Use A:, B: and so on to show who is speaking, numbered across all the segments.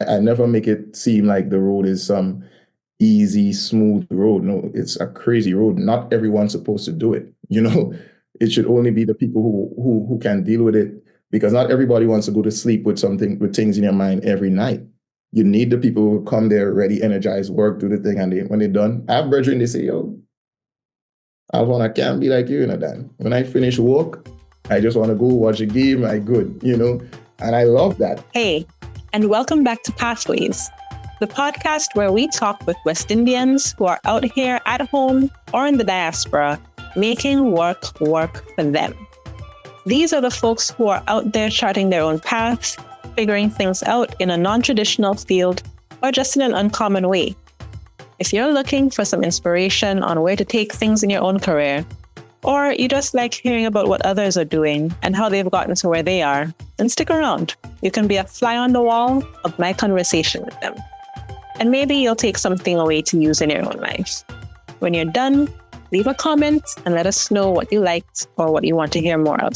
A: I never make it seem like the road is some easy, smooth road. No, it's a crazy road. Not everyone's supposed to do it. It should only be the people who can deal with it, because not everybody wants to go to sleep with things in your mind every night. You need the people who come there ready, energized, work, do the thing, and when they're done, I have brethren, they say, yo, Alvonn, I can't be like you, Dan. When I finish work, I just want to go watch a game, I good, and I love that.
B: Hey, and welcome back to Pathways, the podcast where we talk with West Indians who are out here at home or in the diaspora, making work for them. These are the folks who are out there charting their own paths, figuring things out in a non-traditional field or just in an uncommon way. If you're looking for some inspiration on where to take things in your own career, or you just like hearing about what others are doing and how they've gotten to where they are, then stick around. You can be a fly on the wall of my conversation with them. And maybe you'll take something away to use in your own life. When you're done, leave a comment and let us know what you liked or what you want to hear more of.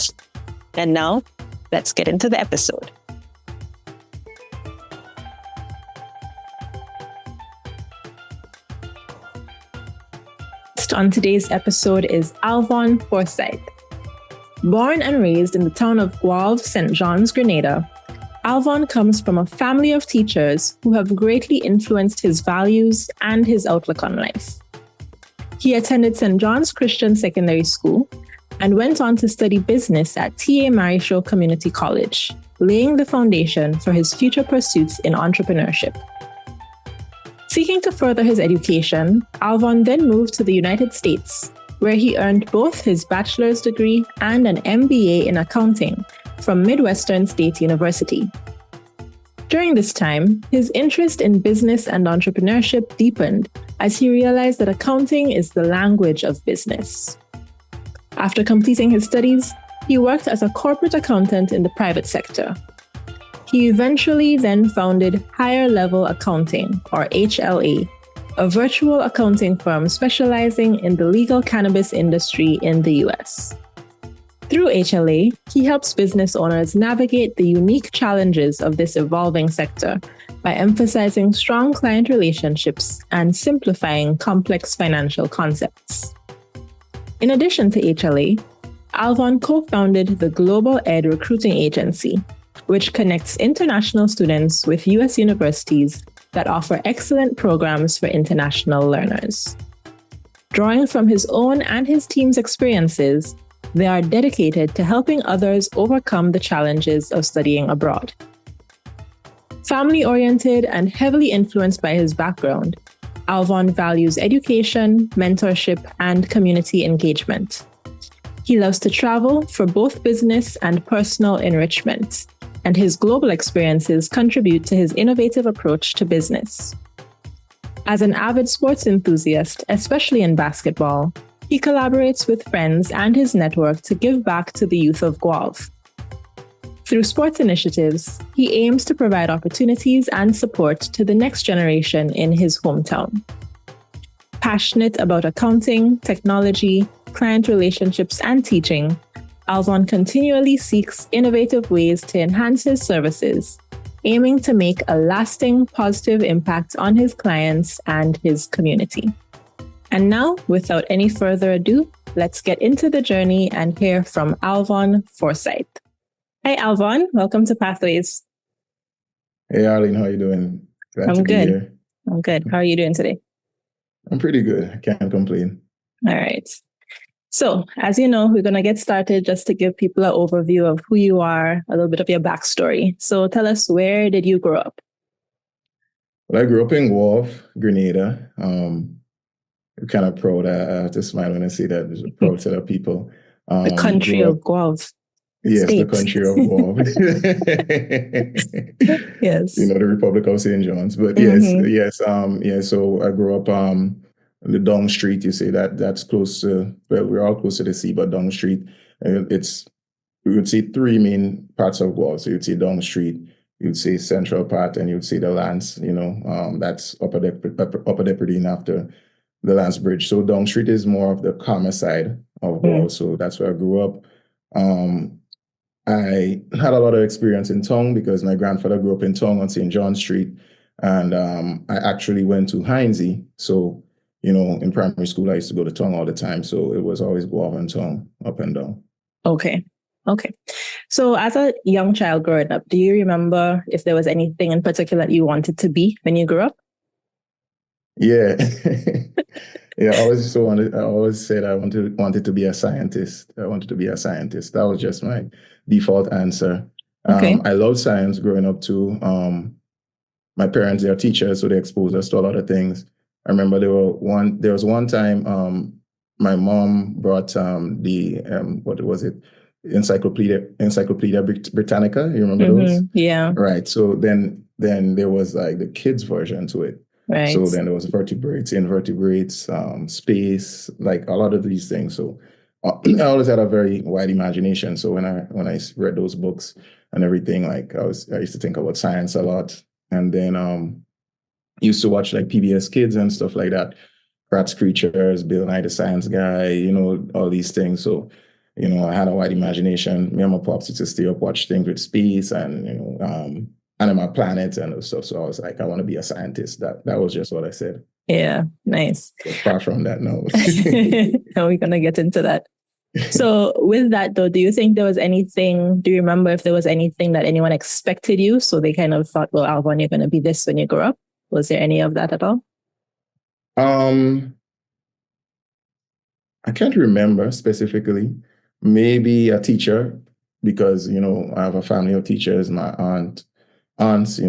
B: And now, let's get into the episode. On today's episode is Alvonn Forsyth. Born and raised in the town of Guelph, St. John's, Grenada, Alvonn comes from a family of teachers who have greatly influenced his values and his outlook on life. He attended St. John's Christian Secondary School and went on to study business at T.A. Marisho Community College, laying the foundation for his future pursuits in entrepreneurship. Seeking to further his education, Alvonn then moved to the United States, where he earned both his bachelor's degree and an MBA in accounting from Midwestern State University. During this time, his interest in business and entrepreneurship deepened as he realized that accounting is the language of business. After completing his studies, he worked as a corporate accountant in the private sector. He eventually then founded Higher Level Accounting, or HLA, a virtual accounting firm specializing in the legal cannabis industry in the US. Through HLA, he helps business owners navigate the unique challenges of this evolving sector by emphasizing strong client relationships and simplifying complex financial concepts. In addition to HLA, Alvonn co-founded the Global Ed Recruiting Agency, which connects international students with US universities that offer excellent programs for international learners. Drawing from his own and his team's experiences, they are dedicated to helping others overcome the challenges of studying abroad. Family-oriented and heavily influenced by his background, Alvonn values education, mentorship, and community engagement. He loves to travel for both business and personal enrichment, and his global experiences contribute to his innovative approach to business. As an avid sports enthusiast, especially in basketball, he collaborates with friends and his network to give back to the youth of Guelph. Through sports initiatives, he aims to provide opportunities and support to the next generation in his hometown. Passionate about accounting, technology, client relationships, and teaching, Alvonn continually seeks innovative ways to enhance his services, aiming to make a lasting positive impact on his clients and his community. And now, without any further ado, let's get into the journey and hear from Alvonn Forsyth. Hi, Alvonn. Welcome to Pathways.
A: Hey, Arlene, how are you doing?
B: I'm good. I'm good. How are you doing today?
A: I'm pretty good. I can't complain.
B: All right. So, as you know, we're going to get started just to give people an overview of who you are, a little bit of your backstory. So tell us, where did you grow up?
A: Well, I grew up in Guelph, Grenada. I'm kind of proud. I have to smile when I see that. There's a proud set of people.
B: The country of Guelph.
A: Yes,
B: States.
A: The country of Guelph.
B: Yes.
A: The Republic of St. John's. But yes. So I grew up the Dong Street, you say that's close to, well, we're all close to the sea, but Dong Street, we would see three main parts of Guelph. So you'd see Dong Street, you'd see Central Part, and you'd see the Lance, that's Upper Depperdine after the Lance Bridge. So Dong Street is more of the calmer side of Guelph. So that's where I grew up. I had a lot of experience in Tongue because my grandfather grew up in Tongue on St. John Street. And I actually went to Heinzie. So, in primary school, I used to go to Tongue all the time. So it was always Guava and Tongue up and down.
B: Okay. So as a young child growing up, do you remember if there was anything in particular that you wanted to be when you grew up?
A: Yeah. Yeah, I always said I wanted to be a scientist. I wanted to be a scientist. That was just my default answer.
B: Okay.
A: I loved science growing up too. My parents, they are teachers, so they exposed us to a lot of things. I remember there was one time my mom brought the what was it? Encyclopedia Britannica. You remember those?
B: Yeah.
A: Right. So then there was like the kids version to it.
B: Right.
A: So then there was vertebrates, invertebrates, space, like a lot of these things. So I always had a very wide imagination. So when I read those books and everything, like I used to think about science a lot. And then used to watch like PBS Kids and stuff like that. Kratz Creatures, Bill Nye the Science Guy, all these things. So, I had a wide imagination. Me and my pops used to stay up, watch things with space and, Animal Planet and stuff. So I was like, I want to be a scientist. That was just what I said.
B: Yeah, nice.
A: So far from that, no.
B: And we're going to get into that. So with that though, do you remember if there was anything that anyone expected you? So they kind of thought, well, Alvonn, you're going to be this when you grow up. Was there any of that at all?
A: I can't remember specifically. Maybe a teacher, because, I have a family of teachers, my aunts, uncles,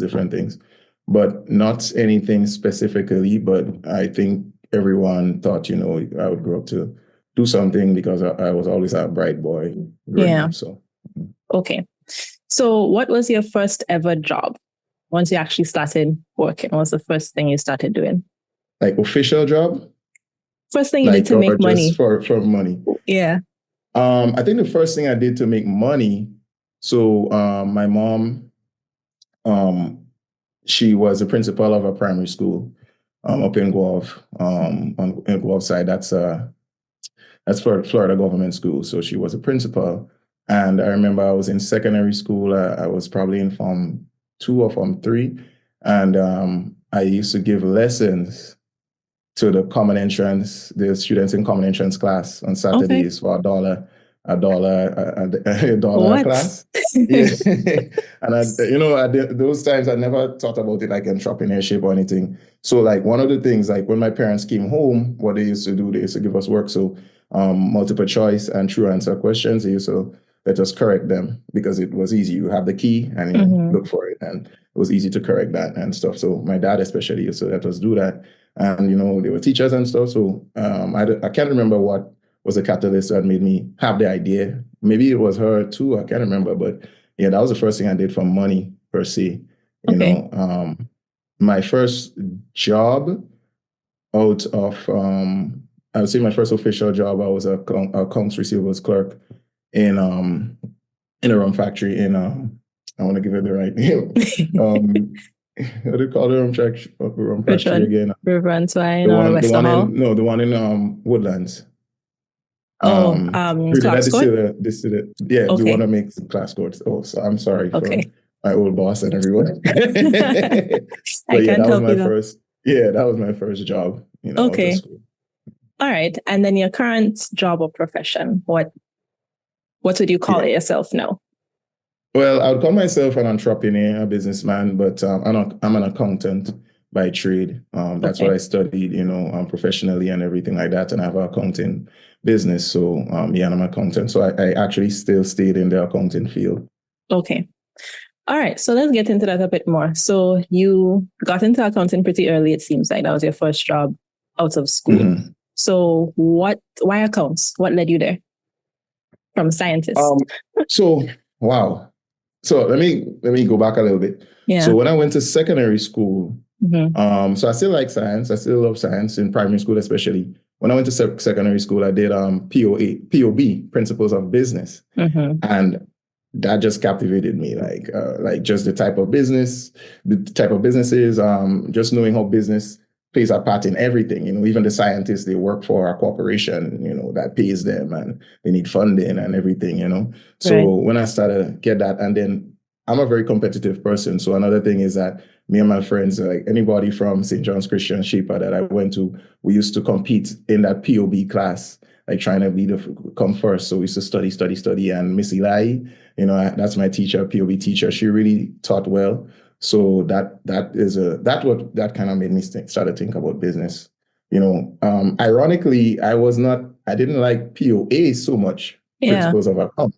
A: different things, but not anything specifically. But I think everyone thought, I would grow up to do something because I was always a bright boy growing up. So.
B: Okay. So what was your first ever job? Once you actually started working, what was the first thing you started doing?
A: Like official job?
B: First thing you did to make money.
A: Just for money.
B: Yeah.
A: I think the first thing I did to make money, so my mom, she was a principal of a primary school up in Guelph, on Guelph side. That's for Florida government school. So she was a principal. And I remember I was in secondary school. I was probably in Form 2 or Form 3. And I used to give lessons to the students in common entrance class on Saturdays for $1 a class. Yeah. And those times I never thought about it like entrepreneurship or anything. So like one of the things, like when my parents came home, what they used to do, they used to give us work. So multiple choice and true answer questions, they used to let us correct them because it was easy. You have the key and you look for it, and it was easy to correct that and stuff. So my dad especially used to let us do that. And, they were teachers and stuff. So I can't remember what was the catalyst that made me have the idea. Maybe it was her too. I can't remember. But yeah, that was the first thing I did for money per se. My first job out of, I would say my first official job, I was a accounts receivables clerk in a rum factory in, I want to give it the right name. What do you call the rum factory again?
B: River and Swine or West Hall?
A: No, the one in Woodlands.
B: Class Court?
A: Yeah, we want to make some class courts. Oh, so I'm sorry for my old boss and everyone. That was my first job.
B: Okay. All right. And then your current job or profession, what would you call it yourself now?
A: Well, I would call myself an entrepreneur, a businessman, but I'm an accountant by trade. That's what I studied, professionally and everything like that. And I have an accounting business. So, and I'm an accountant. So I actually still stayed in the accounting field. Okay.
B: All right. So let's get into that a bit more. So you got into accounting pretty early, it seems like. That was your first job out of school. Mm-hmm. So why accounts? What led you there from scientist?
A: Wow. So let me go back a little bit.
B: Yeah.
A: So when I went to secondary school, so I still like science. I still love science in primary school, especially. When I went to secondary school, I did POB, Principles of Business, and that just captivated me. Like just the type of businesses, just knowing how business plays a part in everything. Even the scientists, they work for a corporation, that pays them, and they need funding and everything. So
B: Right.
A: when I started to get that, and then I'm a very competitive person. So another thing is that me and my friends, like anybody from St. John's Christian Shepherd that I went to, we used to compete in that POB class, like trying to come first. So we used to study. And Miss Eli, that's my teacher, POB teacher. She really taught well. So that that kind of made me start to think about business. Ironically, I didn't like POA so much, principles of account.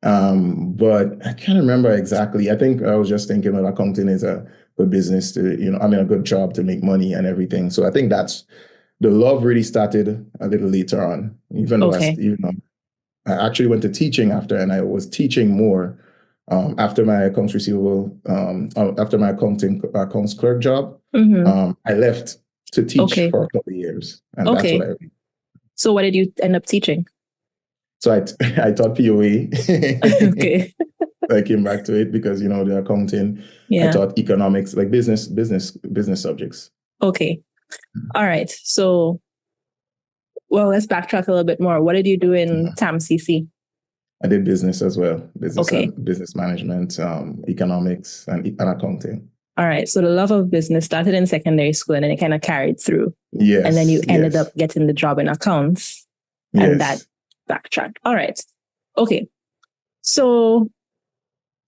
A: But I can't remember exactly. I think I was just thinking, well, accounting is a good business to, a good job to make money and everything. So I think that's the love really started a little later on, even though I actually went to teaching after, and I was teaching more after my accounts receivable, after my accounts clerk job. I left to teach for a couple of years, and that's what I did.
B: So what did you end up teaching?
A: So I taught POA.
B: Okay.
A: I came back to it because the accounting. I taught economics, like business subjects.
B: Okay. All right. So, well, let's backtrack a little bit more. What did you do in TAMCC?
A: I did business as well. Business management, economics, and accounting.
B: All right. So the love of business started in secondary school, and then it kind of carried through.
A: Yes.
B: And then you ended up getting the job in accounts, and that backtracked. All right. Okay. So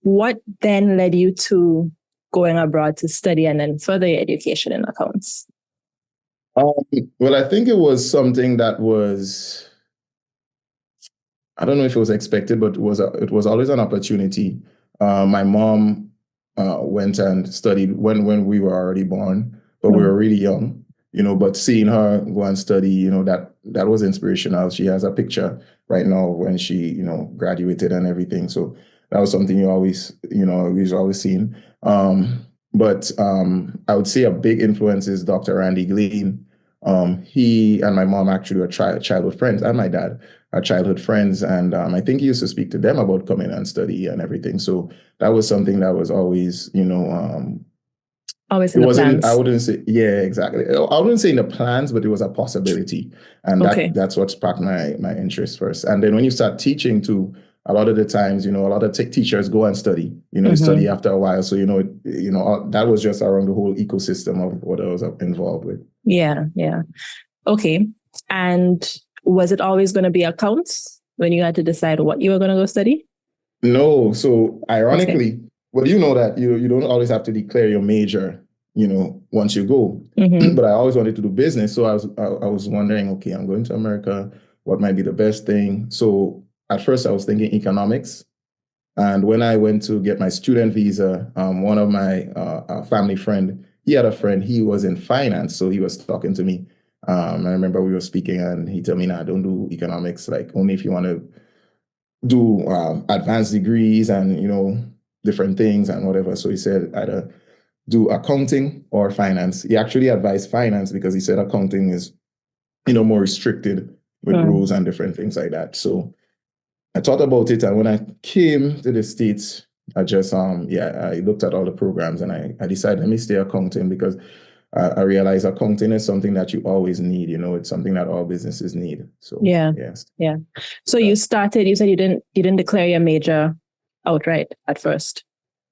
B: what then led you to going abroad to study and then further your education in accounts?
A: Well, I think it was something that was, I don't know if it was expected, but it was always an opportunity. My mom went and studied when we were already born, but we were really young, but seeing her go and study, that was inspirational. She has a picture right now when she, graduated and everything. So that was something you always seen. But I would say a big influence is Dr. Randy Glean. He and my mom actually were childhood friends, and my dad are childhood friends. And I think he used to speak to them about coming and study and everything. So that was something that was always,
B: always in the plans.
A: I wouldn't say, exactly. I wouldn't say in the plans, but it was a possibility. And that's what sparked my interest first. And then when you start teaching too, a lot of the times, a lot of teachers go and study, study after a while. So, that was just around the whole ecosystem of what I was involved with. Yeah.
B: Okay. And was it always going to be accounts when you had to decide what you were going to go study?
A: No. So ironically, well, that you don't always have to declare your major, once you go. But I always wanted to do business. So I was wondering, okay, I'm going to America. What might be the best thing? So at first I was thinking economics. And when I went to get my student visa, one of my family friend, he had a friend, he was in finance. So he was talking to me. I remember we were speaking and he told me, nah, don't do economics, like only if you want to do advanced degrees and, different things and whatever. So he said either do accounting or finance. He actually advised finance because he said accounting is, more restricted with rules and different things like that. So I thought about it, and when I came to the States, I just I looked at all the programs and I decided, let me stay accounting because I realized accounting is something that you always need. It's something that all businesses need. So yes.
B: So you said you didn't declare your major outright at first.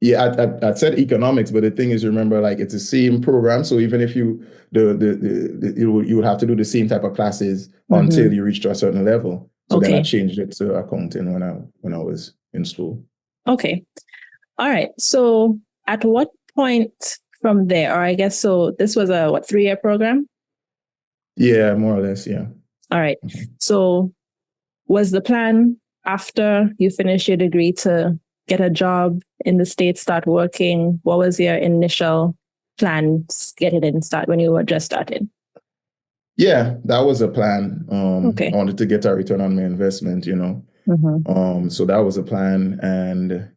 A: Yeah, I said economics, but the thing is, remember, like it's the same program. So even if you would have to do the same type of classes until you reach to a certain level. So then I changed it to accounting when I was in school.
B: Okay. All right. So at what point from there, or I guess, so this was a 3-year program?
A: Yeah, more or less. Yeah.
B: All right. So was the plan after you finish your degree to get a job in the States, start working? What was your initial plan to get it in start when you were just started?
A: Yeah, that was a plan. I wanted to get a return on my investment, So that was a plan. And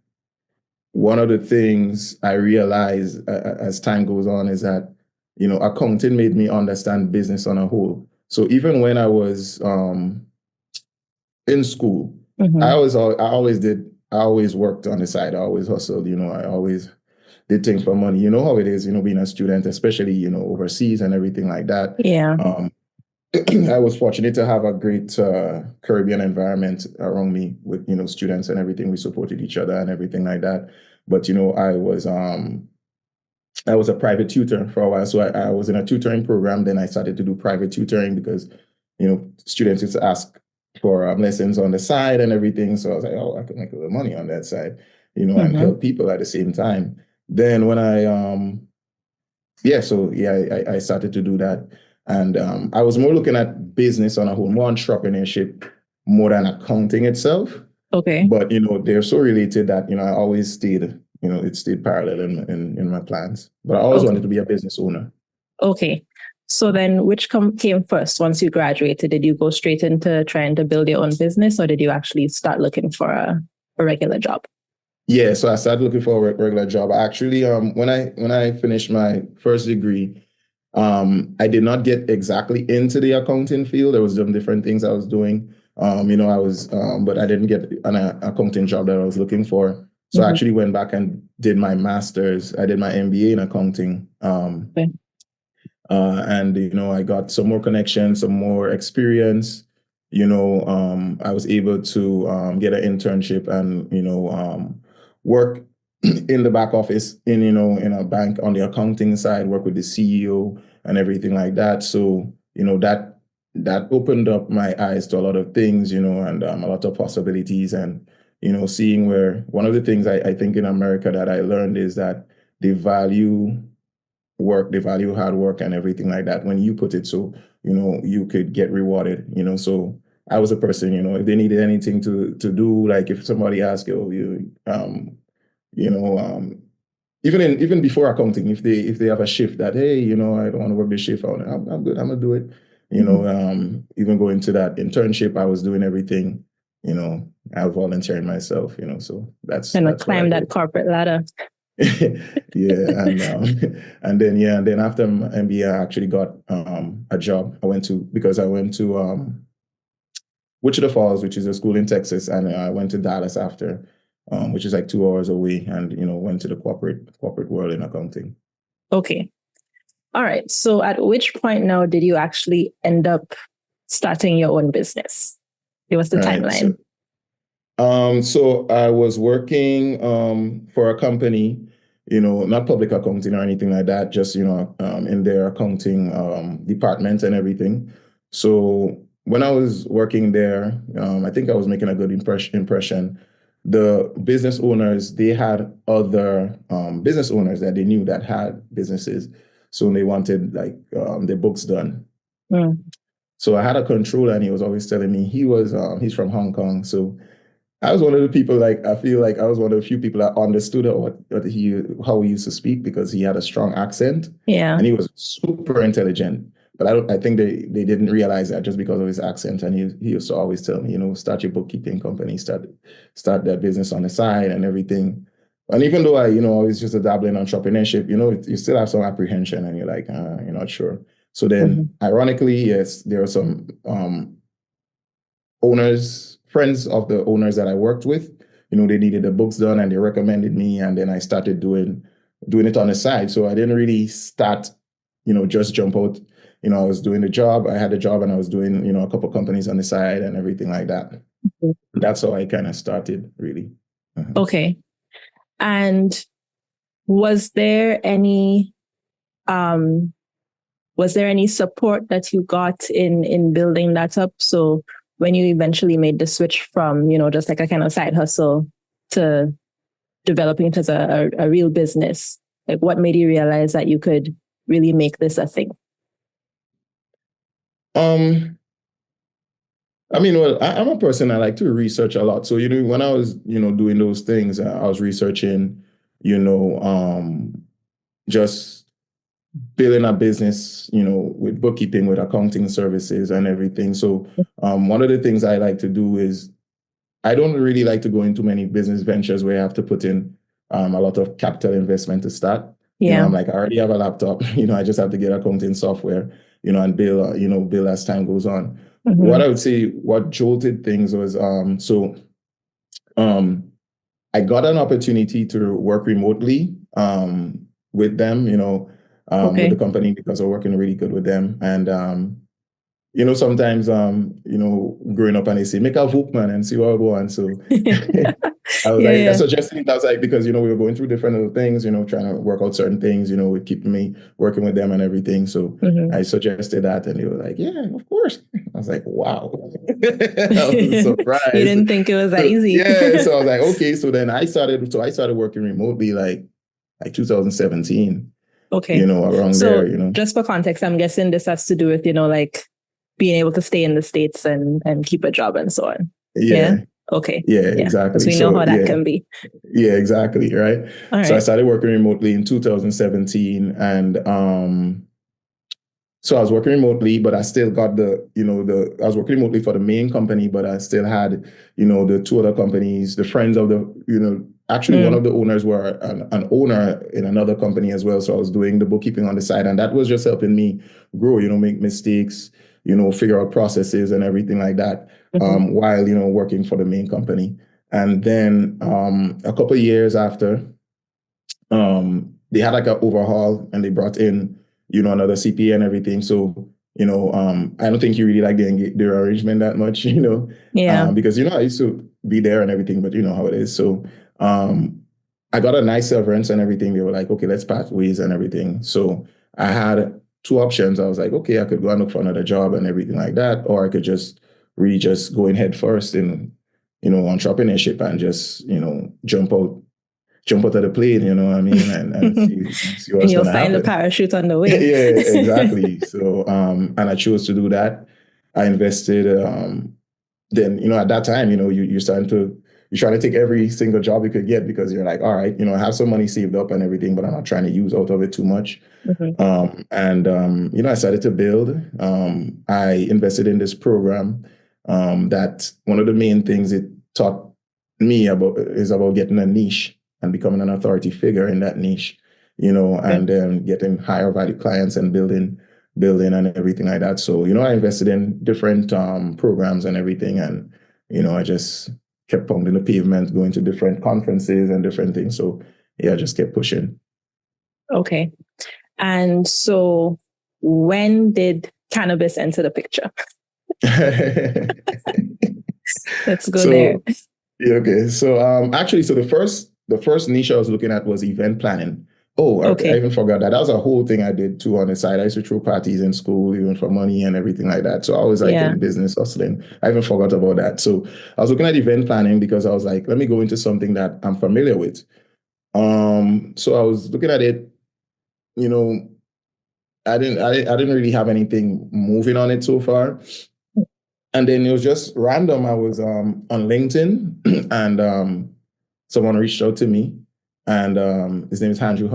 A: one of the things I realized as time goes on is that, accounting made me understand business on a whole. So even when I was in school, I always worked on the side. I always hustled, I always did things for money. You know how it is, being a student, especially, overseas and everything like that.
B: Yeah.
A: I was fortunate to have a great Caribbean environment around me with, students and everything. We supported each other and everything like that. But, I was a private tutor for a while. So I was in a tutoring program. Then I started to do private tutoring because, students used to ask for lessons on the side and everything. So I was like, oh, I could make a little money on that side, and help people at the same time. Then when I started to do that. And I was more looking at business on a whole, more entrepreneurship, more than accounting itself.
B: Okay.
A: But, they're so related that, I always stayed, it stayed parallel in my plans. But I always wanted to be a business owner.
B: Okay. So then which came first once you graduated? Did you go straight into trying to build your own business, or did you actually start looking for a regular job?
A: Yeah, so I started looking for a regular job. Actually, when I finished my first degree, I did not get exactly into the accounting field. There was some different things I was doing. But I didn't get an accounting job that I was looking for. So I actually went back and did my master's. I did my MBA in accounting. Okay. And I got some more connections, some more experience. I was able to get an internship and work in the back office in a bank on the accounting side, work with the CEO and everything like that. So that opened up my eyes to a lot of things, and a lot of possibilities. And seeing where one of the things I think in America that I learned is that they value work, they value hard work and everything like that. When you put it so, you could get rewarded, so I was a person, if they needed anything to do, like if somebody asked even before accounting, if they have a shift that, hey, I don't want to work this shift, I'm good, I'm gonna do it. Even going to that internship, I was doing everything, I volunteered myself, so that's
B: climb that corporate ladder.
A: Yeah, and then after my MBA, I actually got a job. I went to Wichita Falls, which is a school in Texas, and I went to Dallas after, which is like 2 hours away, and went to the corporate world in accounting. Okay.
B: All right. So at which point now did you actually end up starting your own business? Give us the timeline.
A: So I was working for a company, not public accounting or anything like that, just, in their accounting department and everything. So when I was working there, I think I was making a good impression. The business owners, they had other business owners that they knew that had businesses. So they wanted their books done. So I had a controller, and he was always telling me he's from Hong Kong. So I was one of the people, I feel like I was one of the few people that understood how he used to speak, because he had a strong accent.
B: Yeah.
A: And he was super intelligent. But I think they didn't realize that just because of his accent. And he used to always tell me, start your bookkeeping company, start that business on the side and everything. And even though I was just a dabbling entrepreneurship, you still have some apprehension, and you're like, you're not sure. So then, ironically, yes, there are some friends of the owners that I worked with, they needed the books done, and they recommended me, and then I started doing it on the side. So I didn't really start, just jump out. I was doing the job. I had a job, and I was doing, a couple companies on the side and everything like that. That's how I kind of started, really.
B: Okay. And was there any support that you got in building that up? So when you eventually made the switch from, just like a kind of side hustle to developing it as a real business, like what made you realize that you could really make this a thing?
A: I'm a person, I like to research a lot. So, when I was, doing those things, I was researching, just building a business, with bookkeeping, with accounting services and everything. So one of the things I like to do is I don't really like to go into many business ventures where I have to put in a lot of capital investment to start.
B: Yeah.
A: I'm like, I already have a laptop, I just have to get accounting software, and bill as time goes on. What I would say, what jolted things was, I got an opportunity to work remotely with them, with
B: Okay.
A: the company because we're working really good with them. And sometimes growing up and they say, make a vote, man, and see what I go on. So I was like, I
B: Yeah.
A: suggested that was like because we were going through different little things, trying to work out certain things, with keeping me working with them and everything. So
B: Mhm.
A: I suggested that, and they were like, "Yeah, of course." I was like, "Wow!" I was
B: You
A: surprised.
B: didn't think it was that
A: So,
B: easy.
A: yeah, so I was like, "Okay." So then I started. So I started working remotely like 2017.
B: Okay.
A: Around
B: So
A: there.
B: just for context, I'm guessing this has to do with, like being able to stay in the States and keep a job and so on. Yeah.
A: Yeah.
B: Okay.
A: Yeah,
B: Yeah. Because
A: exactly.
B: we know
A: So
B: how that can be.
A: yeah, exactly. Right.
B: All
A: So I
B: right.
A: started working remotely in 2017, and so I was working remotely, but I still got I was working remotely for the main company, but I still had, the two other companies, the friends of actually one of the owners were an owner in another company as well. So I was doing the bookkeeping on the side, and that was just helping me grow, make mistakes, figure out processes and everything like that, while, working for the main company. And then a couple of years after, they had like an overhaul and they brought in, another CPA and everything. So, I don't think he really liked their arrangement that much,
B: Yeah.
A: because, I used to be there and everything, but you know how it is. So, I got a nice severance and everything. They were like, okay, let's part ways and everything. So I had two options. I was like, okay, I could go and look for another job and everything like that, or I could just really just go in head first in, entrepreneurship and just, jump out of the plane, you know what I mean, and see
B: And
A: what's
B: you'll
A: going to
B: find the
A: happen.
B: parachute on the way.
A: Yeah, exactly. So, and I chose to do that. I invested. Then, at that time, you're starting to you're trying to take every single job you could get because you're like, all right, I have some money saved up and everything, but I'm not trying to use out of it too much. And I started to build. I invested in this program. That one of the main things it taught me about getting a niche and becoming an authority figure in that niche, and then getting higher value clients and building and everything like that. So, I invested in different programs and everything, and I just kept pounding the pavement, going to different conferences and different things. So yeah, I just kept pushing.
B: Okay. And so when did cannabis enter the picture? Let's go there.
A: So yeah, okay. So actually, so the first niche I was looking at was event planning. Oh, I even forgot that. That was a whole thing I did too on the side. I used to throw parties in school, even for money and everything like that. So I was like in business hustling. I even forgot about that. So I was looking at event planning because I was like, let me go into something that I'm familiar with. So I was looking at it, you know, I didn't really have anything moving on it so far. And then it was just random. I was on LinkedIn and someone reached out to me, and his name is Andrew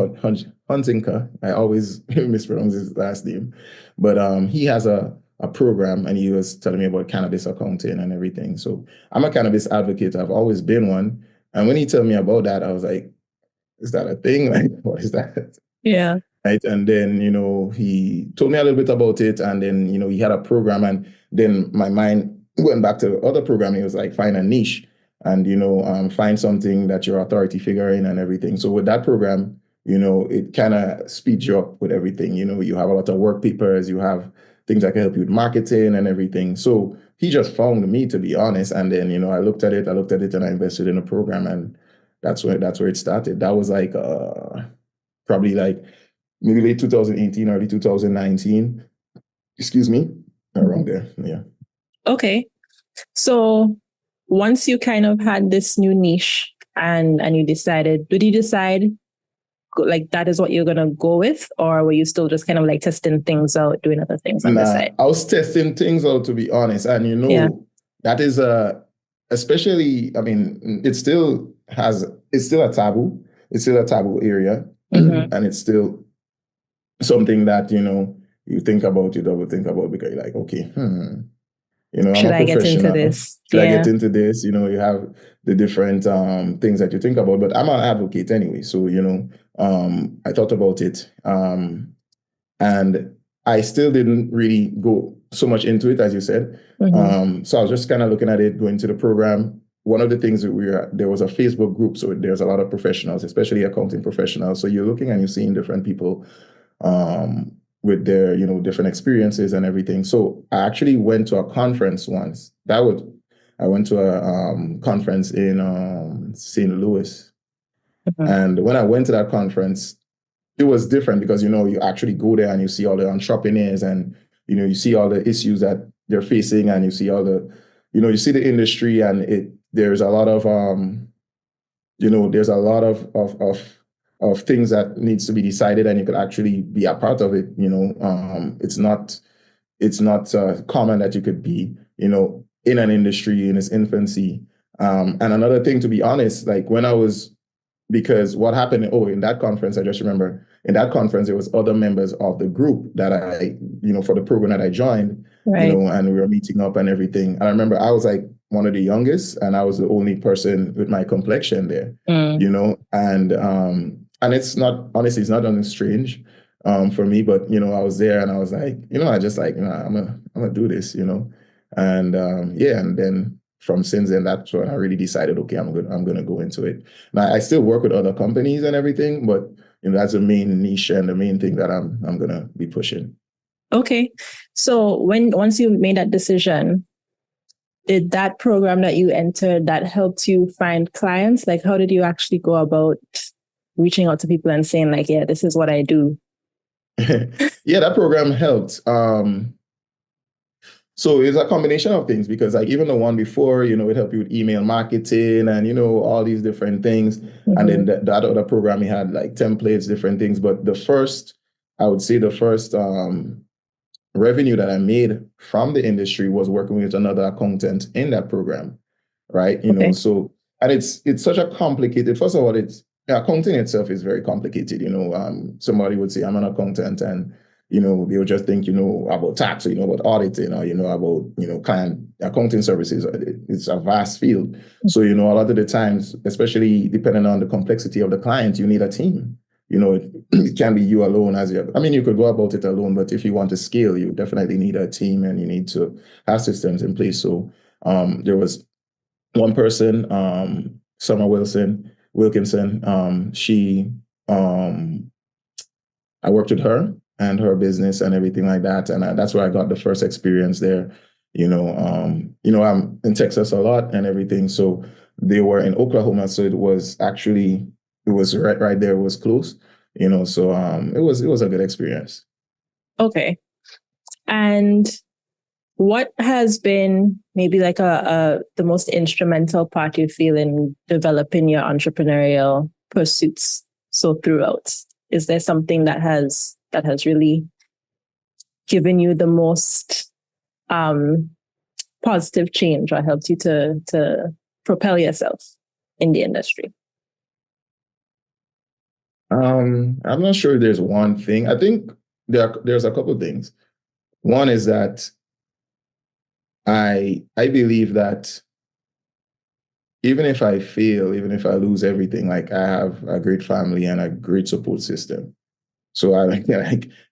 A: Huntinka. I always mispronounce his last name, but he has a program, and he was telling me about cannabis accounting and everything. So I'm a cannabis advocate. I've always been one. And when he told me about that, I was like, "Is that a thing? Like, what is that?"
B: Yeah.
A: Right. And then, he told me a little bit about it. And then, he had a program. And then my mind went back to the other program. He was like, find a niche and, find something that your authority figure in and everything. So with that program, it kind of speeds you up with everything. You have a lot of work papers, you have things that can help you with marketing and everything. So he just found me, to be honest. And then, I looked at it and I invested in a program. And that's where it started. That was like, probably like maybe late 2018, early 2019. Excuse me, around there. Yeah.
B: Okay. So once you kind of had this new niche and you decided, did you decide like that is what you're gonna go with, or were you still just kind of like testing things out, doing other things on the
A: Nah,
B: side?
A: I was testing things out, to be honest. And that is especially, I mean, it's still a taboo. It's still a taboo area. And it's still something that, you think about, you double think about because you're like, okay, I'm
B: Should
A: a
B: I get into
A: professional.
B: this?
A: Should I get
B: Yeah.
A: into this? You have the different things that you think about, but I'm an advocate anyway. So, I thought about it. And I still didn't really go so much into it, as you said. So I was just kind of looking at it, going to the program. one of the things that there was a Facebook group, so there's a lot of professionals, especially accounting professionals. So you're looking and you're seeing different people with their, different experiences and everything. So I actually went to a conference once. I went to a conference in St. Louis.
B: Mhm.
A: And when I went to that conference, it was different because, you actually go there and you see all the entrepreneurs and, you see all the issues that they're facing and you see all the, you see the industry and there's a lot of, there's a lot of things that needs to be decided and you could actually be a part of it. It's not common that you could be, in an industry in its infancy. And another thing, to be honest, like because what happened, in that conference, I just remember, in that conference, there was other members of the group that for the program that I joined,
B: Right.
A: And we were meeting up and everything. And I remember I was like one of the youngest and I was the only person with my complexion there, and it's not, honestly, it's not nothing strange for me, but, I was there and I was like, I just like, I'm gonna do this, and and then from since then, that's when I really decided, okay, I'm gonna go into it. Now I still work with other companies and everything, but that's the main niche and the main thing that I'm gonna be pushing.
B: Okay, so once you made that decision, did that program that you entered that helped you find clients? Like, how did you actually go about reaching out to people and saying, like, yeah, this is what I do?
A: Yeah, that program helped. So it's a combination of things because, like, even the one before, it helped you with email marketing and, all these different things. And then that other program, we had like templates, different things. But I would say the first revenue that I made from the industry was working with another accountant in that program, right? So, and it's such a complicated, first of all, accounting itself is very complicated. Somebody would say, I'm an accountant, and they'll just think, about tax, or about auditing, or about, client accounting services. It's a vast field. So, a lot of the times, especially depending on the complexity of the client, you need a team. It can be you alone you could go about it alone, but if you want to scale, you definitely need a team and you need to have systems in place. So there was one person, Summer Wilkinson. She I worked with her and her business and everything like that, and that's where I got the first experience there. I'm in Texas a lot and everything, so they were in Oklahoma, so it was right there, it was close, so it was a good experience.
B: Okay. And what has been maybe like the most instrumental part you feel in developing your entrepreneurial pursuits so throughout? Is there something that has really given you the most positive change or helped you to propel yourself in the industry?
A: I'm not sure there's one thing. I think there's a couple of things. One is that I believe that even if I fail, even if I lose everything, like, I have a great family and a great support system. So I like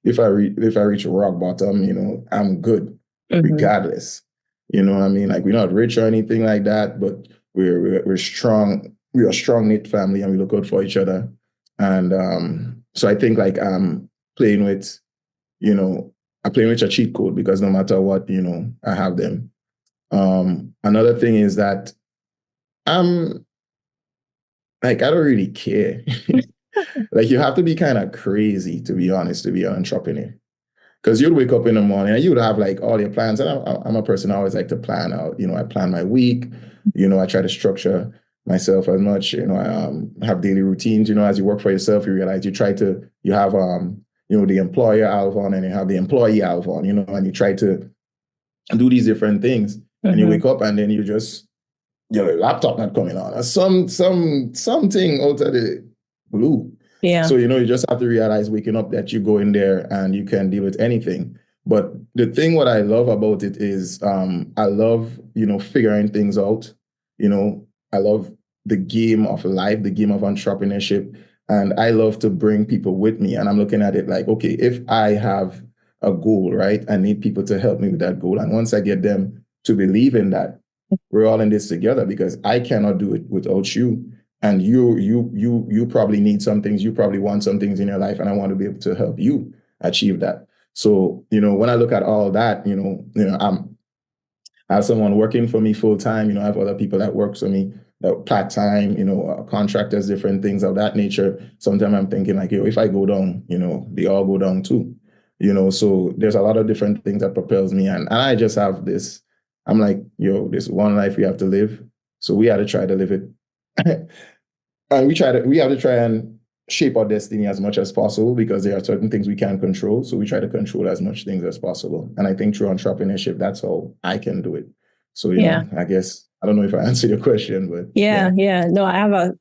A: if I reach rock bottom, I'm good regardless. You know what I mean? Like, we're not rich or anything like that, but we're strong. We're a strong knit family and we look out for each other. And so I think, like, I'm playing with a cheat code because no matter what, I have them. Another thing is that I'm like, I don't really care. Like, you have to be kind of crazy, to be honest, to be an entrepreneur. Because you'd wake up in the morning and you would have like all your plans. And I'm a person, I always like to plan out. I plan my week. I try to structure myself as much. I have daily routines. As you work for yourself, you realize you have the employer Alvonn and you have the employee Alvonn. And you try to do these different things. And you wake up and then you just your laptop not coming on or something out of the blue.
B: Yeah.
A: So, you just have to realize waking up that you go in there and you can deal with anything. But the thing, what I love about it is I love, figuring things out. I love the game of life, the game of entrepreneurship. And I love to bring people with me. And I'm looking at it like, okay, if I have a goal, right, I need people to help me with that goal. And once I get them to believe in that, we're all in this together because I cannot do it without you. And you probably need some things, you probably want some things in your life, and I want to be able to help you achieve that. So, when I look at all that, I have someone working for me full time. I have other people that work for me that part time, contractors, different things of that nature. Sometimes I'm thinking like, if I go down, they all go down too. So there's a lot of different things that propels me. And I just have this, I'm like, this one life we have to live. So we have to try to live it. And we have to try and shape our destiny as much as possible because there are certain things we can't control. So we try to control as much things as possible. And I think through entrepreneurship, that's how I can do it. So, I guess, I don't know if I answered your question, but.
B: Yeah. No, I have a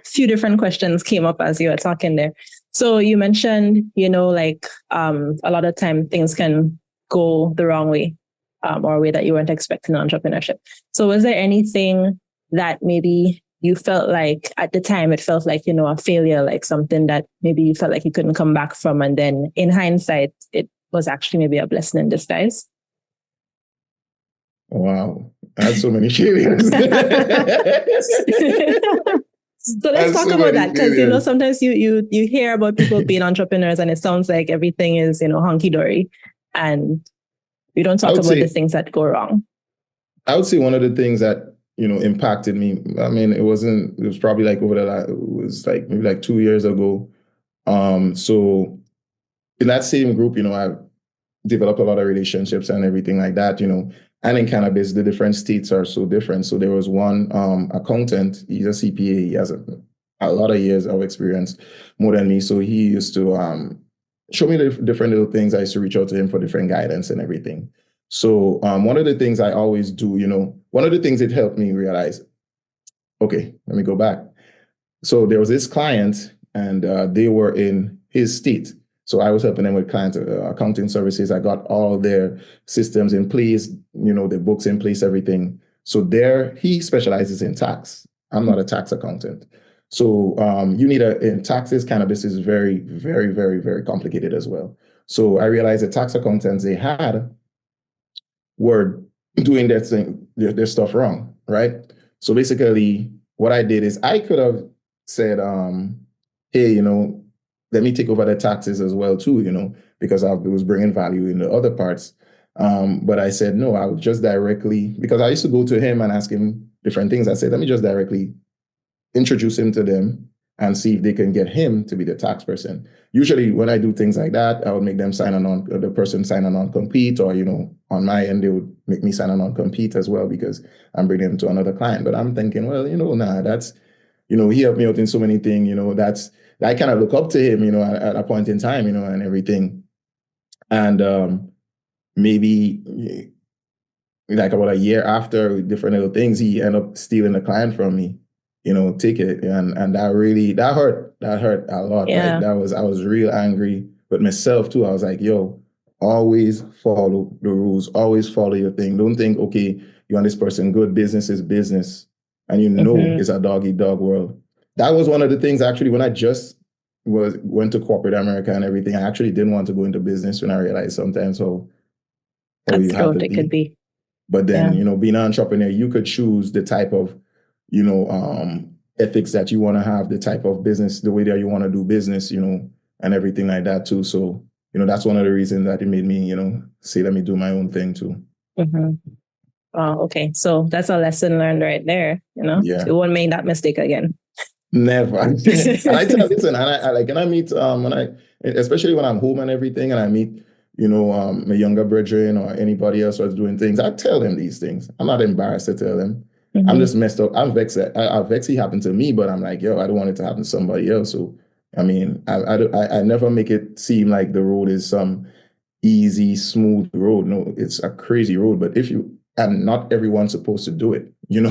B: few different questions came up as you were talking there. So you mentioned, a lot of time things can go the wrong way or a way that you weren't expecting in entrepreneurship. So was there anything that maybe you felt like at the time, it felt like, a failure, like something that maybe you felt like you couldn't come back from. And then in hindsight, it was actually maybe a blessing in disguise?
A: Wow. I had so many failures.
B: So let's talk about that because, sometimes you hear about people being entrepreneurs and it sounds like everything is, hunky-dory and we don't talk about the things that go wrong.
A: I would say one of the things that impacted me. I mean, it was probably like it was like maybe like 2 years ago. So in that same group, I've developed a lot of relationships and everything like that, and in cannabis, the different states are so different. So there was one accountant, he's a CPA, he has a lot of years of experience, more than me. So he used to show me the different little things. I used to reach out to him for different guidance and everything. So one of the things I always do, one of the things it helped me realize, okay, let me go back. So there was this client and they were in his state. So I was helping them with client accounting services. I got all their systems in place, the books in place, everything. So he specializes in tax. I'm not a tax accountant. So you need in taxes, cannabis is very, very, very, very complicated as well. So I realized the tax accountants they had were doing their stuff wrong, right? So basically what I did is I could have said, hey, let me take over the taxes as well too, because I was bringing value in the other parts. But I said, no, I would just directly, because I used to go to him and ask him different things. I said, let me just directly introduce him to them and see if they can get him to be the tax person. Usually when I do things like that, I would make them the person sign a non-compete, or, on my end, they would make me sign a non-compete as well because I'm bringing him to another client. But I'm thinking, well, that's, he helped me out in so many things, I kind of look up to him, at a point in time, and everything. And maybe like about a year after different little things, he ended up stealing the client from me, ticket. And that hurt a lot.
B: Yeah.
A: Like I was real angry with myself too. I was like, yo, always follow the rules, always follow your thing. Don't think, okay, you want this person good, business is business. And it's a dog-eat-dog world. That was one of the things actually when I just went to corporate America and everything. I actually didn't want to go into business when I realized sometimes how you have to be.
B: Could be.
A: But then, being an entrepreneur, you could choose the type of, ethics that you want to have, the type of business, the way that you want to do business, and everything like that too. So, that's one of the reasons that it made me, say, let me do my own thing too.
B: Mm-hmm. Oh, okay. So that's a lesson learned right there,
A: Yeah.
B: You won't make that mistake again.
A: Never. And I tell listen, and I meet especially when I'm home and everything, and I meet, my younger brethren or anybody else who's doing things, I tell them these things. I'm not embarrassed to tell them. Mm-hmm. I'm just messed up. I'm vexed. I'm vexed it happened to me, but I'm like, yo, I don't want it to happen to somebody else. So, I mean, I never make it seem like the road is some easy, smooth road. No, it's a crazy road. But and not everyone's supposed to do it,
B: Yeah.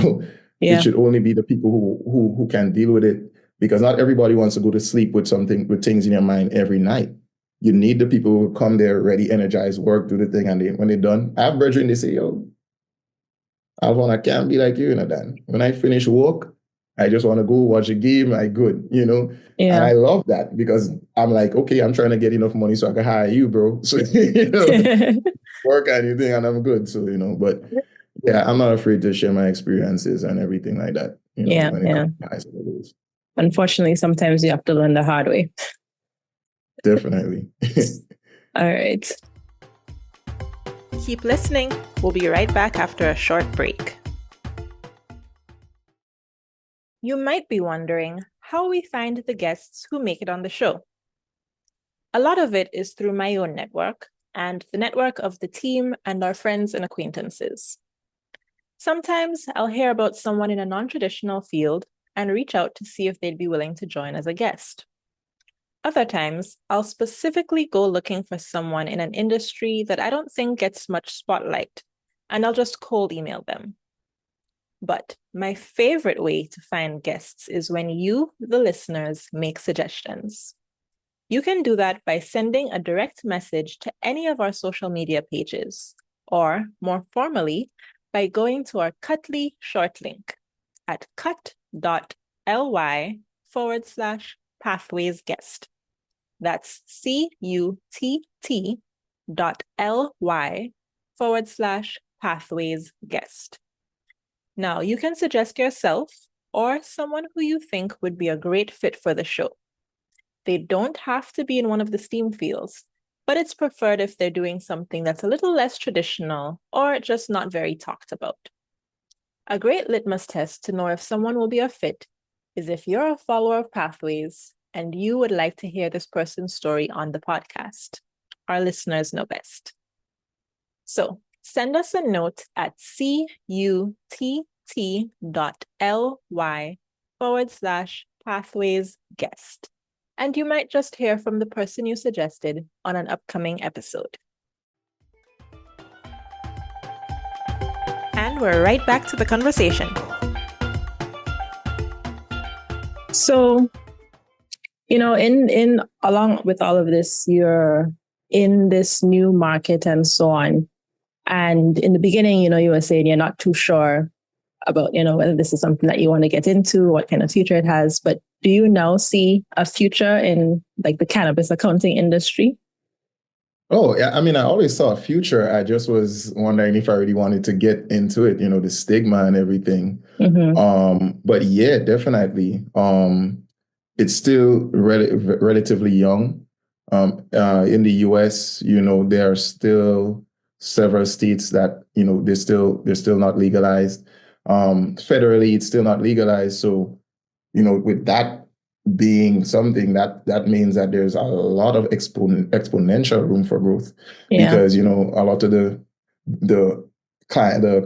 A: It should only be the people who can deal with it, because not everybody wants to go to sleep with things in your mind every night. You need the people who come there ready, energized, work, do the thing, and when they're done, I have brethren, they say, yo, Alvonn, I can't be like you, Dan. When I finish work, I just want to go watch a game. I good,
B: Yeah.
A: And I love that because I'm like, okay, I'm trying to get enough money so I can hire you, bro. So, work and you think, and I'm good. So, but Yeah, I'm not afraid to share my experiences and everything like that,
B: Yeah,
A: when it
B: yeah.
A: comes to high school rules.
B: Unfortunately, sometimes you have to learn the hard way.
A: Definitely.
B: All right.
C: Keep listening. We'll be right back after a short break. You might be wondering how we find the guests who make it on the show. A lot of it is through my own network and the network of the team and our friends and acquaintances. Sometimes I'll hear about someone in a non-traditional field and reach out to see if they'd be willing to join as a guest. Other times, I'll specifically go looking for someone in an industry that I don't think gets much spotlight, and I'll just cold email them. But my favorite way to find guests is when you, the listeners, make suggestions. You can do that by sending a direct message to any of our social media pages, or more formally, by going to our Cutly short link at cut.ly/pathwaysguest. That's CUTT.ly/pathwaysguest. Now, you can suggest yourself or someone who you think would be a great fit for the show. They don't have to be in one of the STEAM fields, but it's preferred if they're doing something that's a little less traditional or just not very talked about. A great litmus test to know if someone will be a fit is if you're a follower of Pathways and you would like to hear this person's story on the podcast. Our listeners know best. So send us a note at CUTT.ly/pathwaysguest. And you might just hear from the person you suggested on an upcoming episode. And we're right back to the conversation.
B: So, in along with all of this, you're in this new market and so on. And in the beginning, you were saying you're not too sure about, whether this is something that you want to get into, what kind of future it has. But do you now see a future in like the cannabis accounting industry?
A: Oh, yeah. I mean, I always saw a future. I just was wondering if I really wanted to get into it, the stigma and everything. But yeah, definitely. It's still relatively young. In the US, there are still several states that, they're still not legalized. Federally, it's still not legalized. So, with that being something that means that there's a lot of exponential room for growth, because a lot of the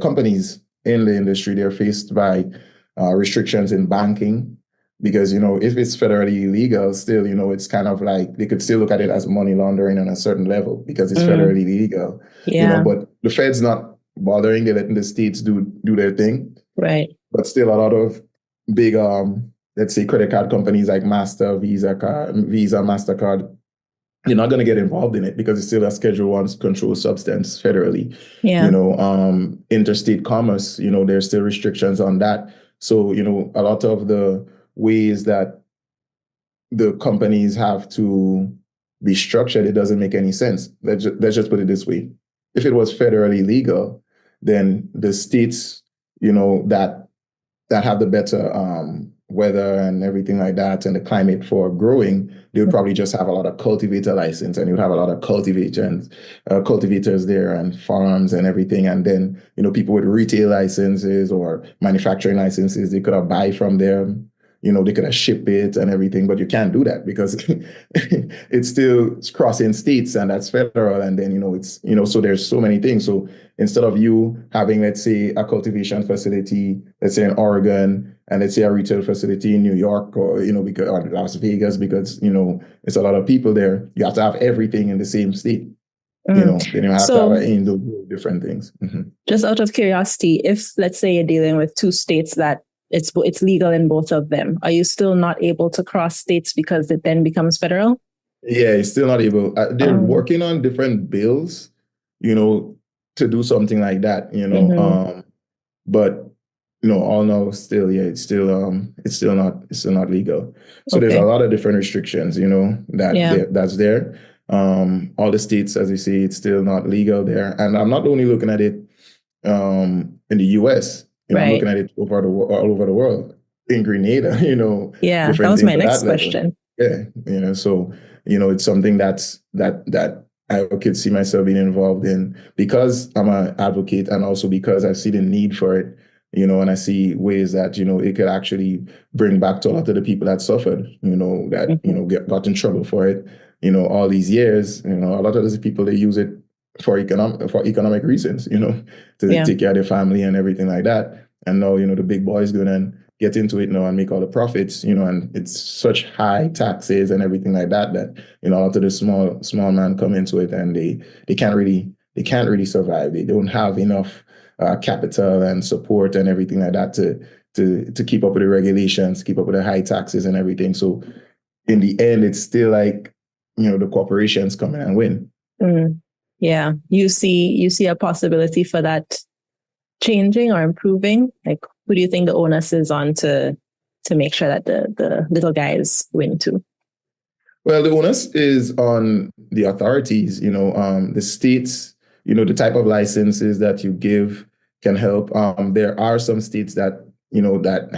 A: companies in the industry, they're faced by restrictions in banking, because if it's federally illegal, still it's kind of like they could still look at it as money laundering on a certain level because it's federally illegal. But the Fed's not bothering. They're letting the states do their thing,
B: right?
A: But still a lot of big let's say credit card companies like Visa, MasterCard, they're not going to get involved in it because it's still a Schedule I controlled substance federally. Interstate commerce, there's still restrictions on that. So, a lot of the ways that the companies have to be structured, it doesn't make any sense. Let's just put it this way. If it was federally legal, then the states, that have the better weather and everything like that and the climate for growing, they would probably just have a lot of cultivator license, and you'd have a lot of cultivators there and farms and everything. And then, people with retail licenses or manufacturing licenses, they could have buy from them. They could have ship it and everything, but you can't do that because it's still crossing states, and that's federal. And then, it's, so there's so many things. So instead of you having, let's say, a cultivation facility, let's say in Oregon, and let's say a retail facility in New York or, or Las Vegas, because, it's a lot of people there, you have to have everything in the same state. Then you have to have different things.
B: Just out of curiosity, if, let's say, you're dealing with two states that it's legal in both of them, are you still not able to cross states because it then becomes federal?
A: Yeah, you're still not able. They're working on different bills, to do something like that, but all know still, it's still not legal. So there's a lot of different restrictions, that's there. All the states, as you see, it's still not legal there. And I'm not only looking at it in the US. I'm
B: Right.
A: looking at it all over the world. In Grenada,
B: Yeah, that
A: different
B: was
A: things
B: my
A: at
B: next
A: that level.
B: question.
A: Yeah, so it's something that I could see myself being involved in because I'm an advocate and also because I see the need for it. And I see ways that it could actually bring back to a lot of the people that suffered. That got in trouble for it. All these years. A lot of those people, they use it for economic reasons. To take care of their family and everything like that. And now the big boys going and get into it now and make all the profits, and it's such high taxes and everything like that a lot of the small man come into it and they can't really survive. They don't have enough capital and support and everything like that to keep up with the regulations, keep up with the high taxes and everything. So in the end, it's still like the corporations come in and win.
B: Yeah, you see a possibility for that changing or improving? Like, who do you think the onus is on to make sure that the little guys win too?
A: Well, the onus is on the authorities, the states, the type of licenses that you give can help. There are some states that, that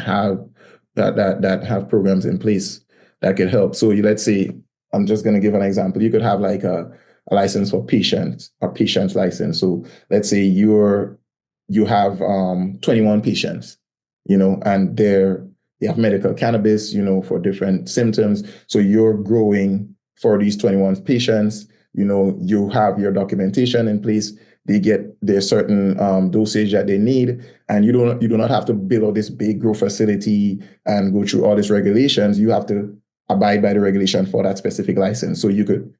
A: have programs in place that could help. So let's say, I'm just going to give an example. You could have like a license for patients, a patient's license. So let's say you have 21 patients, and they have medical cannabis, for different symptoms. So you're growing for these 21 patients, you have your documentation in place. They get their certain dosage that they need, and you do not have to build all this big grow facility and go through all these regulations. You have to abide by the regulation for that specific license. So you could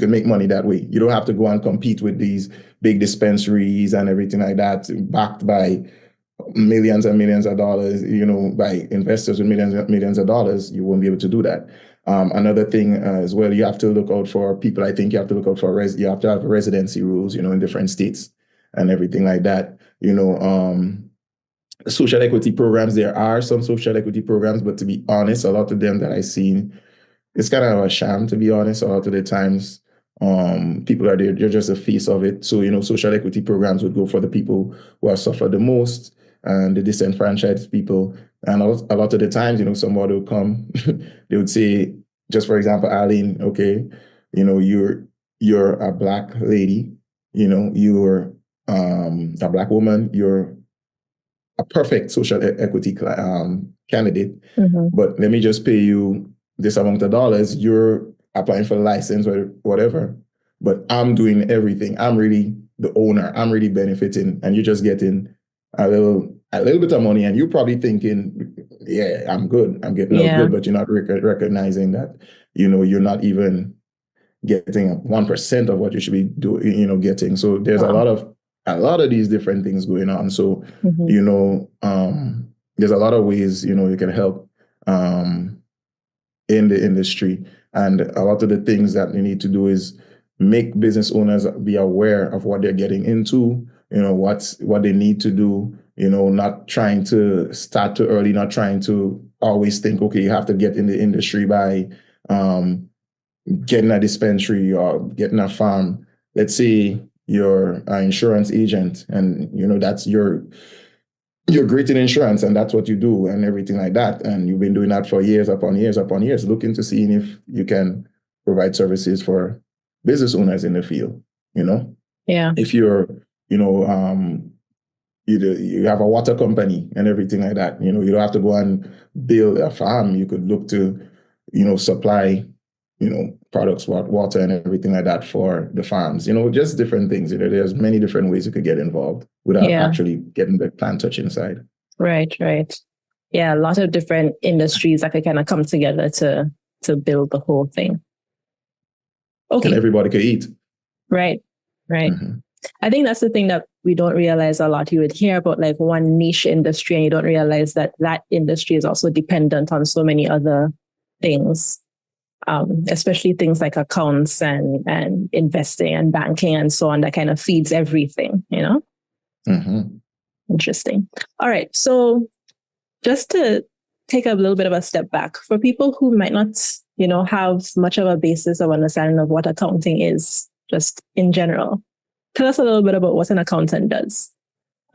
A: make money that way. You don't have to go and compete with these big dispensaries and everything like that, backed by millions and millions of dollars, by investors with millions of dollars. You won't be able to do that. Another thing as well, you have to look out for people. I think you have to look out for you have to have residency rules, in different states and everything like that. Social equity programs. There are some social equity programs, but to be honest, a lot of them that I've seen, it's kind of a sham, to be honest. A lot of the times, people are there, they're just a face of it. So, social equity programs would go for the people who have suffered the most and the disenfranchised people. And a lot of the times, somebody will come, they would say, just for example, Arlene, okay, you're a Black lady, you're a Black woman, you're a perfect social equity candidate, but let me just pay you this amount of dollars. You're applying for a license or whatever, but I'm doing everything. I'm really the owner. I'm really benefiting, and you're just getting a little bit of money, and you're probably thinking, yeah, I'm good. I'm getting out good, but you're not recognizing that, you're not even getting 1% of what you should be doing, getting. So there's a lot of these different things going on. So, there's a lot of ways, you can help in the industry. And a lot of the things that you need to do is make business owners be aware of what they're getting into, what they need to do, not trying to start too early, not trying to always think, okay, you have to get in the industry by getting a dispensary or getting a farm. Let's say you're an insurance agent and that's you're great in insurance and that's what you do and everything like that, and you've been doing that for years upon years, looking to see if you can provide services for business owners in the field. If you're you have a water company and everything like that, you don't have to go and build a farm. You could look to supply products, water and everything like that for the farms, just different things. There's many different ways you could get involved without actually getting the plant touch inside.
B: Right. Yeah, a lot of different industries that could kind of come together to build the whole thing. Okay.
A: And everybody could eat.
B: Right. I think that's the thing that we don't realize a lot. You would hear about like one niche industry and you don't realize that industry is also dependent on so many other things. Especially things like accounts and investing and banking and so on, that kind of feeds everything, Interesting. All right. So just to take a little bit of a step back, for people who might not, have much of a basis of understanding of what accounting is, just in general, tell us a little bit about what an accountant does.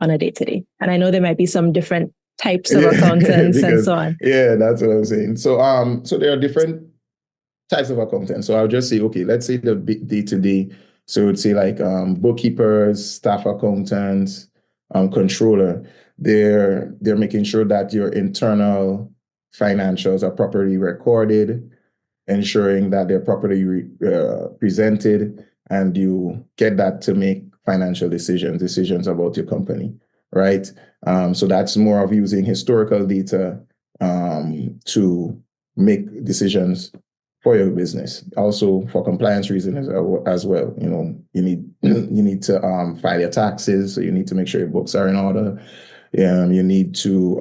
B: on a day-to-day? And I know there might be some different types of accountants and so on.
A: Yeah, that's what I'm saying. So there are different types of accountants. So I'll just say, okay, let's say the day-to-day. So it's say like bookkeepers, staff accountants, controller. They're making sure that your internal financials are properly recorded, ensuring that they're properly presented, and you get that to make financial decisions about your company, right? So that's more of using historical data to make decisions for your business. Also for compliance reasons as well. You need to file your taxes, so you need to make sure your books are in order. You need to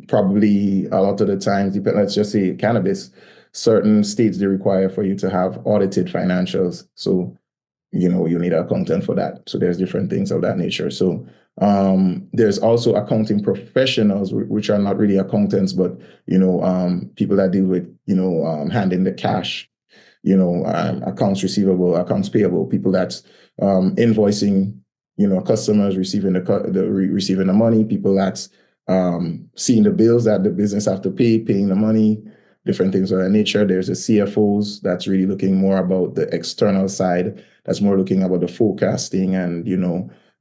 A: probably a lot of the times, let's just say cannabis, certain states they require for you to have audited financials. So you need an accountant for that. So there's different things of that nature. So there's also accounting professionals, which are not really accountants, but people that deal with handling the cash, accounts receivable, accounts payable, people that's invoicing, customers receiving receiving the money, people that's seeing the bills that the business have to pay, paying the money, different things of that nature. There's the CFOs that's really looking more about the external side, that's more looking about the forecasting and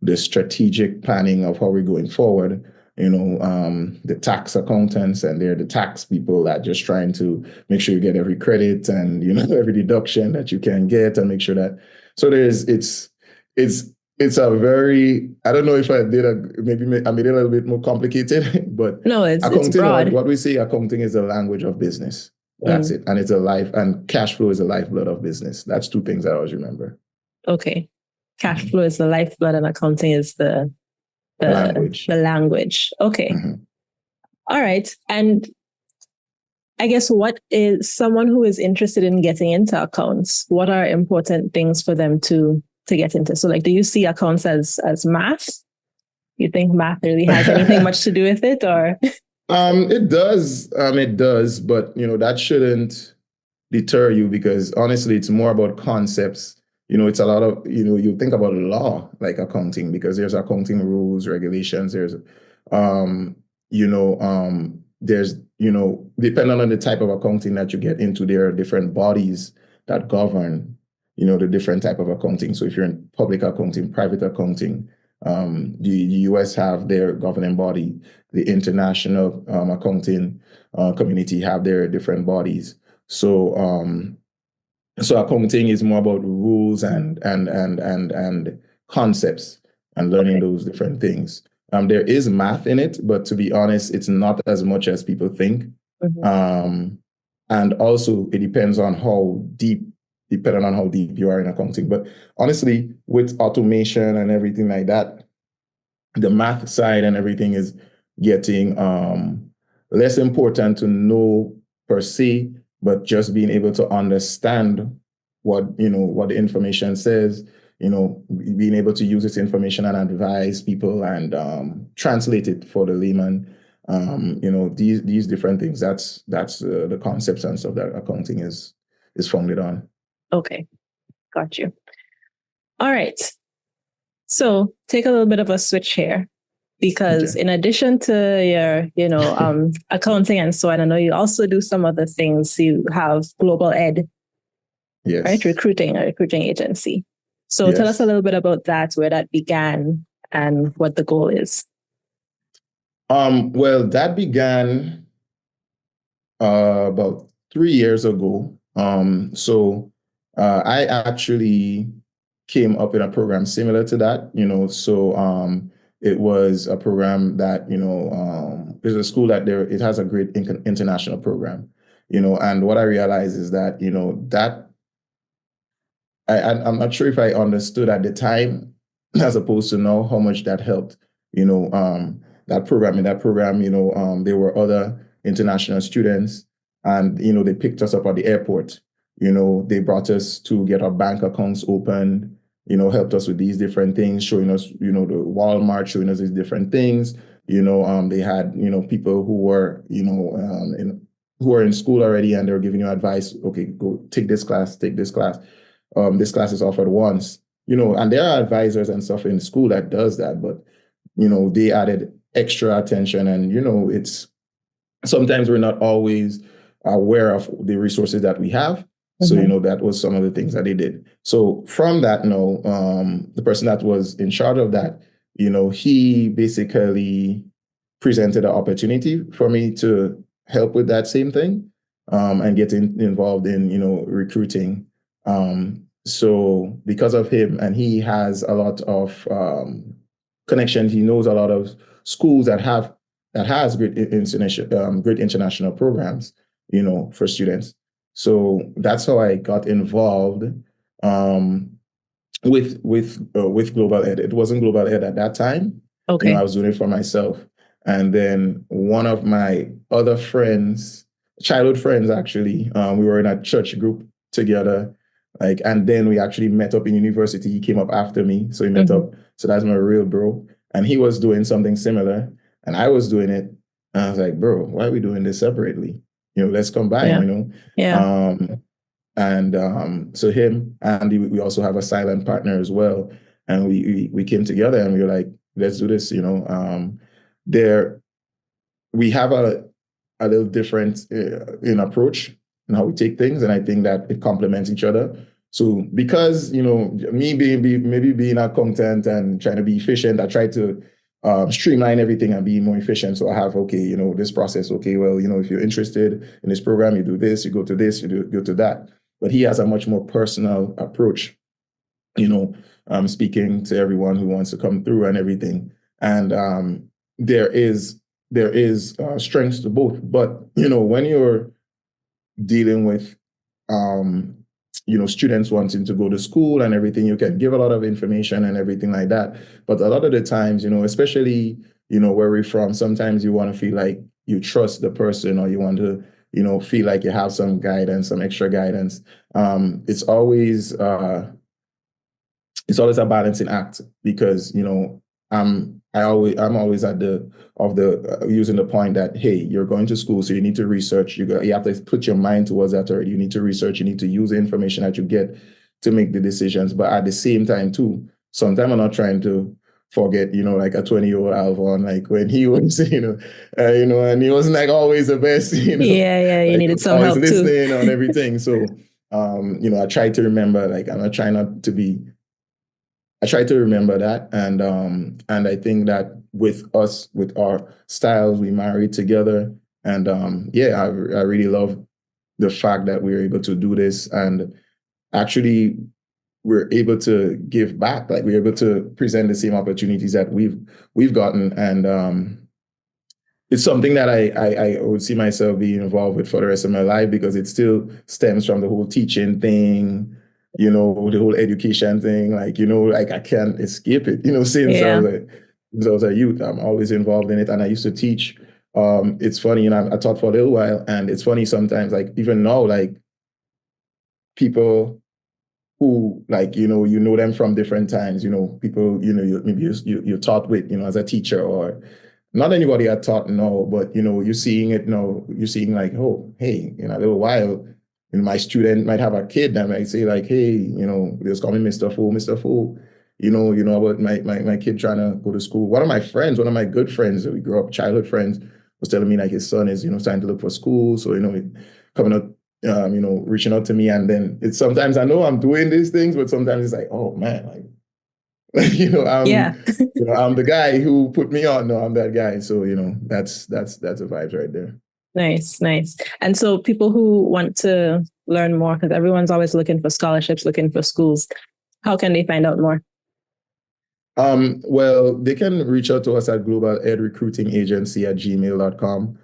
A: the strategic planning of how we're going forward. The tax accountants, and they're the tax people that just trying to make sure you get every credit and every deduction that you can get, and make sure that. So it's a very, I don't know if I did maybe I made it a little bit more complicated, but
B: no, it's
A: accounting,
B: broad.
A: what we say, accounting is the language of business. That's it. And it's and cash flow is the lifeblood of business. That's two things I always remember.
B: Okay. Cash flow is the lifeblood and accounting is the language. The language. Okay. All right. And I guess what is someone who is interested in getting into accounts, what are important things for them to get into? So like, do you see accounts as math? You think math really has anything much to do with it, or?
A: It does, but that shouldn't deter you, because honestly, it's more about concepts. It's a lot of, you think about law, like accounting, because there's accounting rules, regulations, there's, depending on the type of accounting that you get into, there are different bodies that govern, the different type of accounting. So if you're in public accounting, private accounting, the US have their governing body, the international accounting community have their different bodies. So accounting is more about rules and concepts and learning those different things. There is math in it, but to be honest, it's not as much as people think. And also it depends on how deep you are in accounting. But honestly, with automation and everything like that, the math side and everything is getting less important to know per se, but just being able to understand what the information says, being able to use this information and advise people and translate it for the layman. These different things. That's the concepts and stuff that accounting is founded on. Okay,
B: got you. All right. So take a little bit of a switch here, because in addition to your, accounting and so on, I know you also do some other things. You have Global Ed,
A: yes,
B: right? A recruiting agency. So tell us a little bit about that, where that began and what the goal is.
A: Well, that began about 3 years ago. I actually came up in a program similar to that, it was a program that, there's a school that it has a great international program, and what I realized is that, that I'm not sure if I understood at the time, as opposed to now, how much that helped, that program. In that program, there were other international students, and, they picked us up at the airport. They brought us to get our bank accounts opened, helped us with these different things, showing us, the Walmart, showing us these different things. They had, people who were, who are in school already, and they're giving you advice. Okay, go take this class, take this class. This class is offered once, and there are advisors and stuff in school that does that, but they added extra attention. And, it's sometimes we're not always aware of the resources that we have. So, that was some of the things that they did. So from that, the person that was in charge of that, he basically presented an opportunity for me to help with that same thing, and get involved in, recruiting. So because of him, and he has a lot of connections, he knows a lot of schools that has great international programs, for students. So that's how I got involved with Global Ed. It wasn't Global Ed at that time.
B: Okay.
A: I was doing it for myself. And then one of my other friends, childhood friends actually, we were in a church group together. And then we actually met up in university. He came up after me. So we met up. So that's my real bro. And he was doing something similar and I was doing it. And I was like, bro, why are we doing this separately? Let's combine,
B: Yeah.
A: So him and we also have a silent partner as well. And we came together and we were like, let's do this, there we have a little different in approach and how we take things. And I think that it complements each other. So because, me being a content and trying to be efficient, I try to streamline everything and be more efficient. So I have, this process. Okay, well, if you're interested in this program, you do this, you go to this, go to that. But he has a much more personal approach, speaking to everyone who wants to come through and everything. And there is strengths to both. But, when you're dealing with, students wanting to go to school and everything, you can give a lot of information and everything like that. But a lot of the times, especially, where we're from, sometimes you want to feel like you trust the person or you want to, feel like you have some guidance, some extra guidance. It's always a balancing act because, I'm always using the point that, hey, you're going to school, so you need to research. You have to put your mind towards that already. You need to research. You need to use the information that you get to make the decisions. But at the same time, too, sometimes I'm not trying to forget, like a 20-year-old Alvonn, like when he was, and he wasn't like always the best,
B: Yeah, you needed some
A: always
B: help
A: listening
B: too.
A: on everything. So, I try to remember, like, I try to remember that, and I think that with our styles, we married together, and I really love the fact that we're able to do this, and actually we're able to give back, like we're able to present the same opportunities that we've gotten, and it's something that I would see myself being involved with for the rest of my life because it still stems from the whole teaching thing. The whole education thing, like I can't escape it, since I was a youth, I'm always involved in it. And I used to teach. It's funny, I taught for a little while, and it's funny sometimes, like even now, like people who, like, you know them from different times, people, you taught with, as a teacher, or not anybody I taught now, but, you're seeing it now, you're seeing like, oh, hey, in a little while, my student might have a kid that might say like, hey, they just call me Mr. Fool, Mr. Fool. About my kid trying to go to school. One of my good friends that we grew up, childhood friends, was telling me like his son is, starting to look for school. So, coming up, reaching out to me. And then it's sometimes I know I'm doing these things, but sometimes it's like, oh man, like, I'm the guy who put me on. No, I'm that guy. So, that's the vibes right there.
B: Nice. And so people who want to learn more, because everyone's always looking for scholarships, looking for schools, how can they find out more?
A: Well, they can reach out to us at globaledrecruitingagency@gmail.com.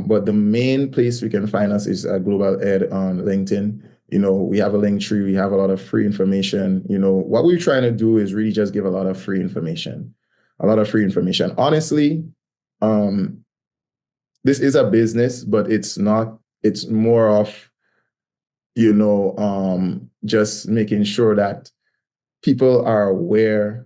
A: But the main place we can find us is at Global Ed on LinkedIn. We have a link tree. We have a lot of free information. What we're trying to do is really just give a lot of free information. Honestly, this is a business, but it's not. It's more of, just making sure that people are aware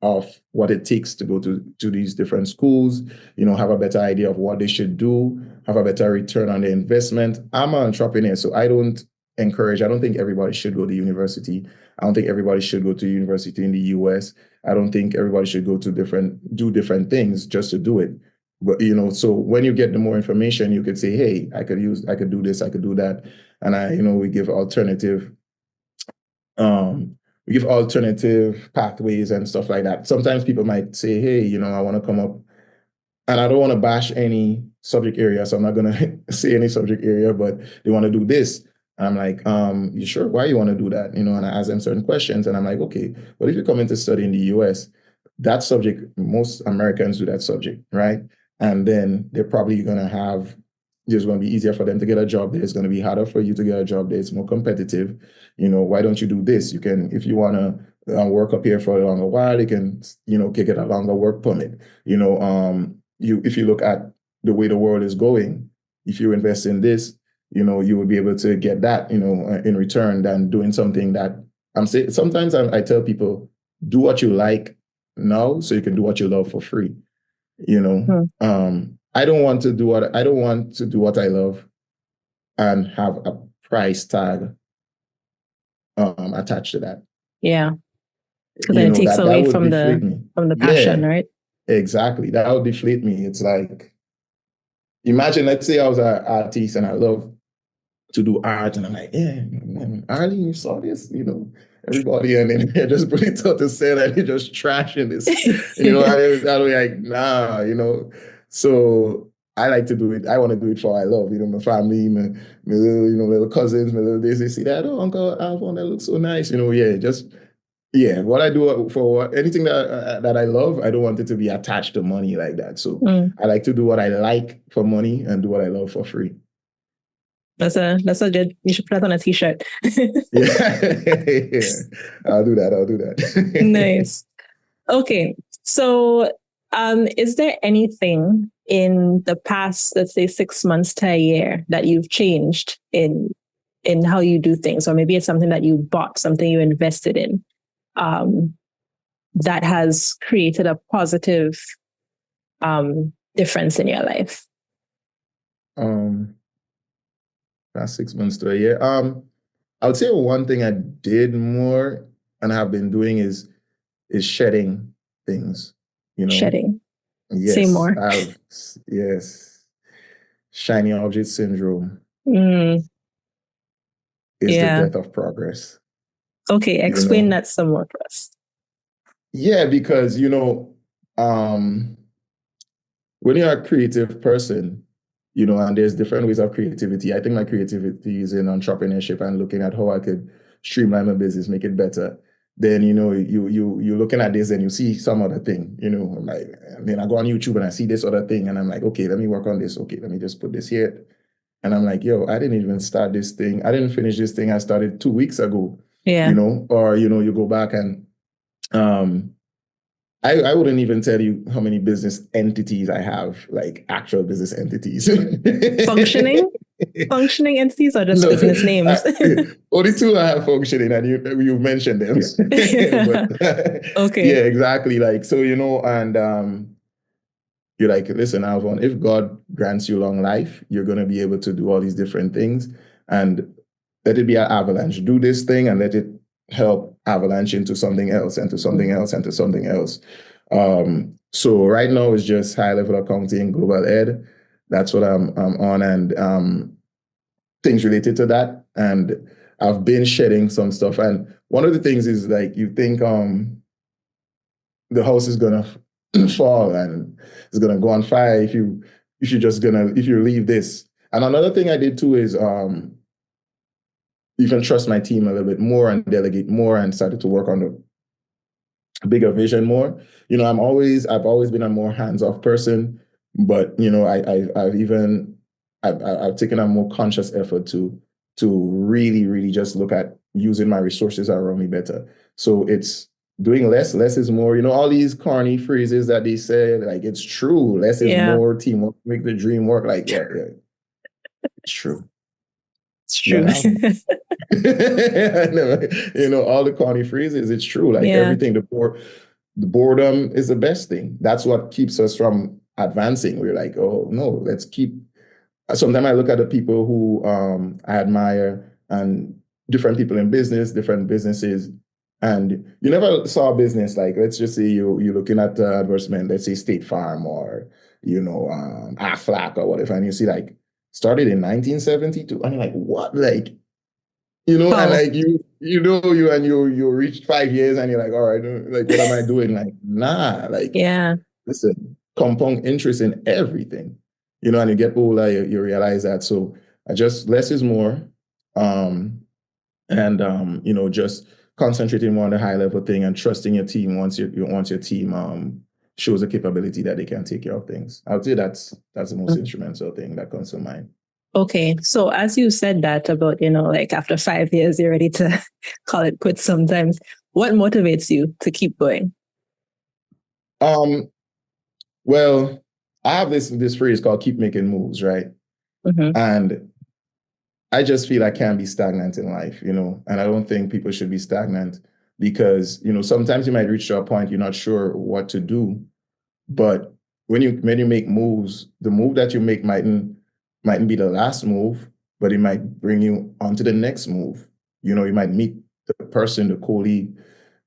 A: of what it takes to go to these different schools, have a better idea of what they should do, have a better return on their investment. I'm an entrepreneur, so I don't encourage. I don't think everybody should go to university. I don't think everybody should go to university in the US. I don't think everybody should do different things just to do it. But so when you get the more information, you could say, hey, I could do this, I could do that. And we give alternative pathways and stuff like that. Sometimes people might say, hey, I want to come up, and I don't want to bash any subject area, so I'm not going to say any subject area, but they want to do this. And I'm like, you sure? Why you want to do that? And I ask them certain questions, and I'm like, okay, but if you come in to study in the US, that subject, most Americans do that subject, right? And then they're probably going to have, it's going to be easier for them to get a job there. It's going to be harder for you to get a job there. It's more competitive. Why don't you do this? You can, if you want to work up here for a longer while, you can, get a longer work permit. If you look at the way the world is going, if you invest in this, you will be able to get that, in return than doing something that I'm saying. Sometimes I tell people, do what you like now so you can do what you love for free. I don't want to do what I love and have a price tag attached to that.
B: Yeah. Because then it takes away from the passion, right?
A: Exactly. That would deflate me. It's like, imagine, let's say I was an artist and I love to do art, and I'm like, yeah, man, Arlene, you saw this, everybody, and then they're just putting it out to sell and they're just trashing this. I'll be like, nah, So I like to do it. I want to do it for what I love. My family, my little cousins, my little days, they see that, oh, Uncle Alvonn, that looks so nice. What I do for anything that I love, I don't want it to be attached to money like that. So I like to do what I like for money and do what I love for free.
B: That's a good, you should put that on a t-shirt.
A: Yeah. I'll do that.
B: Nice. Okay. So is there anything in the past, let's say 6 months to a year, that you've changed in how you do things? Or maybe it's something that you bought, something you invested in, that has created a positive difference in your life?
A: Past 6 months to a year. I would say one thing I did more and have been doing is shedding things.
B: Shedding.
A: Yes.
B: Say more.
A: Yes. Shiny object syndrome.
B: Is
A: the death of progress.
B: Okay, explain that some more for us.
A: Yeah, because when you're a creative person, and there's different ways of creativity. I think my creativity is in entrepreneurship and looking at how I could streamline my business, make it better. Then, you're looking at this and you see some other thing, I'm like, and then I go on YouTube and I see this other thing and I'm like, okay, let me work on this. Okay, let me just put this here. And I'm like, yo, I didn't even start this thing. I didn't finish this thing I started 2 weeks ago.
B: Yeah.
A: Or, you go back and, I wouldn't even tell you how many business entities I have, like actual business entities.
B: Functioning entities or just business names?
A: Only 2 I have functioning, and you mentioned them.
B: Okay.
A: Yeah, exactly. Like, so, and you're like, listen, Alvonn, if God grants you long life, you're going to be able to do all these different things, and let it be an avalanche. Do this thing and let it help avalanche into something else and to something else and to something else. So right now it's just high level accounting, global ed. That's what I'm on, and things related to that. And I've been shedding some stuff. And one of the things is, like, you think the house is gonna fall and it's gonna go on fire if you leave this. And another thing I did too is even trust my team a little bit more and delegate more and started to work on the bigger vision more. I've always been a more hands-off person, but I've taken a more conscious effort to really, really just look at using my resources around me better. So it's doing less is more, all these corny phrases that they say, like, it's true. Less is more, teamwork make the dream work. Like, yeah. It's true.
B: It's true.
A: All the corny phrases, it's true. Like, everything, the boredom is the best thing. That's what keeps us from advancing. We're like, oh no, let's keep. Sometimes I look at the people who I admire, and different people in business, different businesses. And you never saw a business like, let's just say you're looking at the advertisement, let's say State Farm or, Aflac or whatever, and you see like started in 1972, and you're like, what? Like, and like you reached 5 years and you're like, all right, like, what am I doing? Like, nah, like,
B: Yeah.
A: listen, compound interest in everything, and you get older, you realize that. So I just less is more. And just concentrating more on the high level thing and trusting your team once your team shows a capability that they can take care of things. I would say that's the most instrumental thing that comes to mind.
B: Okay, so as you said that about, like after 5 years, you're ready to call it quits sometimes. What motivates you to keep going?
A: Well, I have this phrase called keep making moves, right?
B: Mm-hmm.
A: And I just feel I can't be stagnant in life, and I don't think people should be stagnant because, sometimes you might reach to a point you're not sure what to do, but when you make moves, the move that you make mightn't be the last move, but it might bring you on to the next move. You might meet the person, the colleague.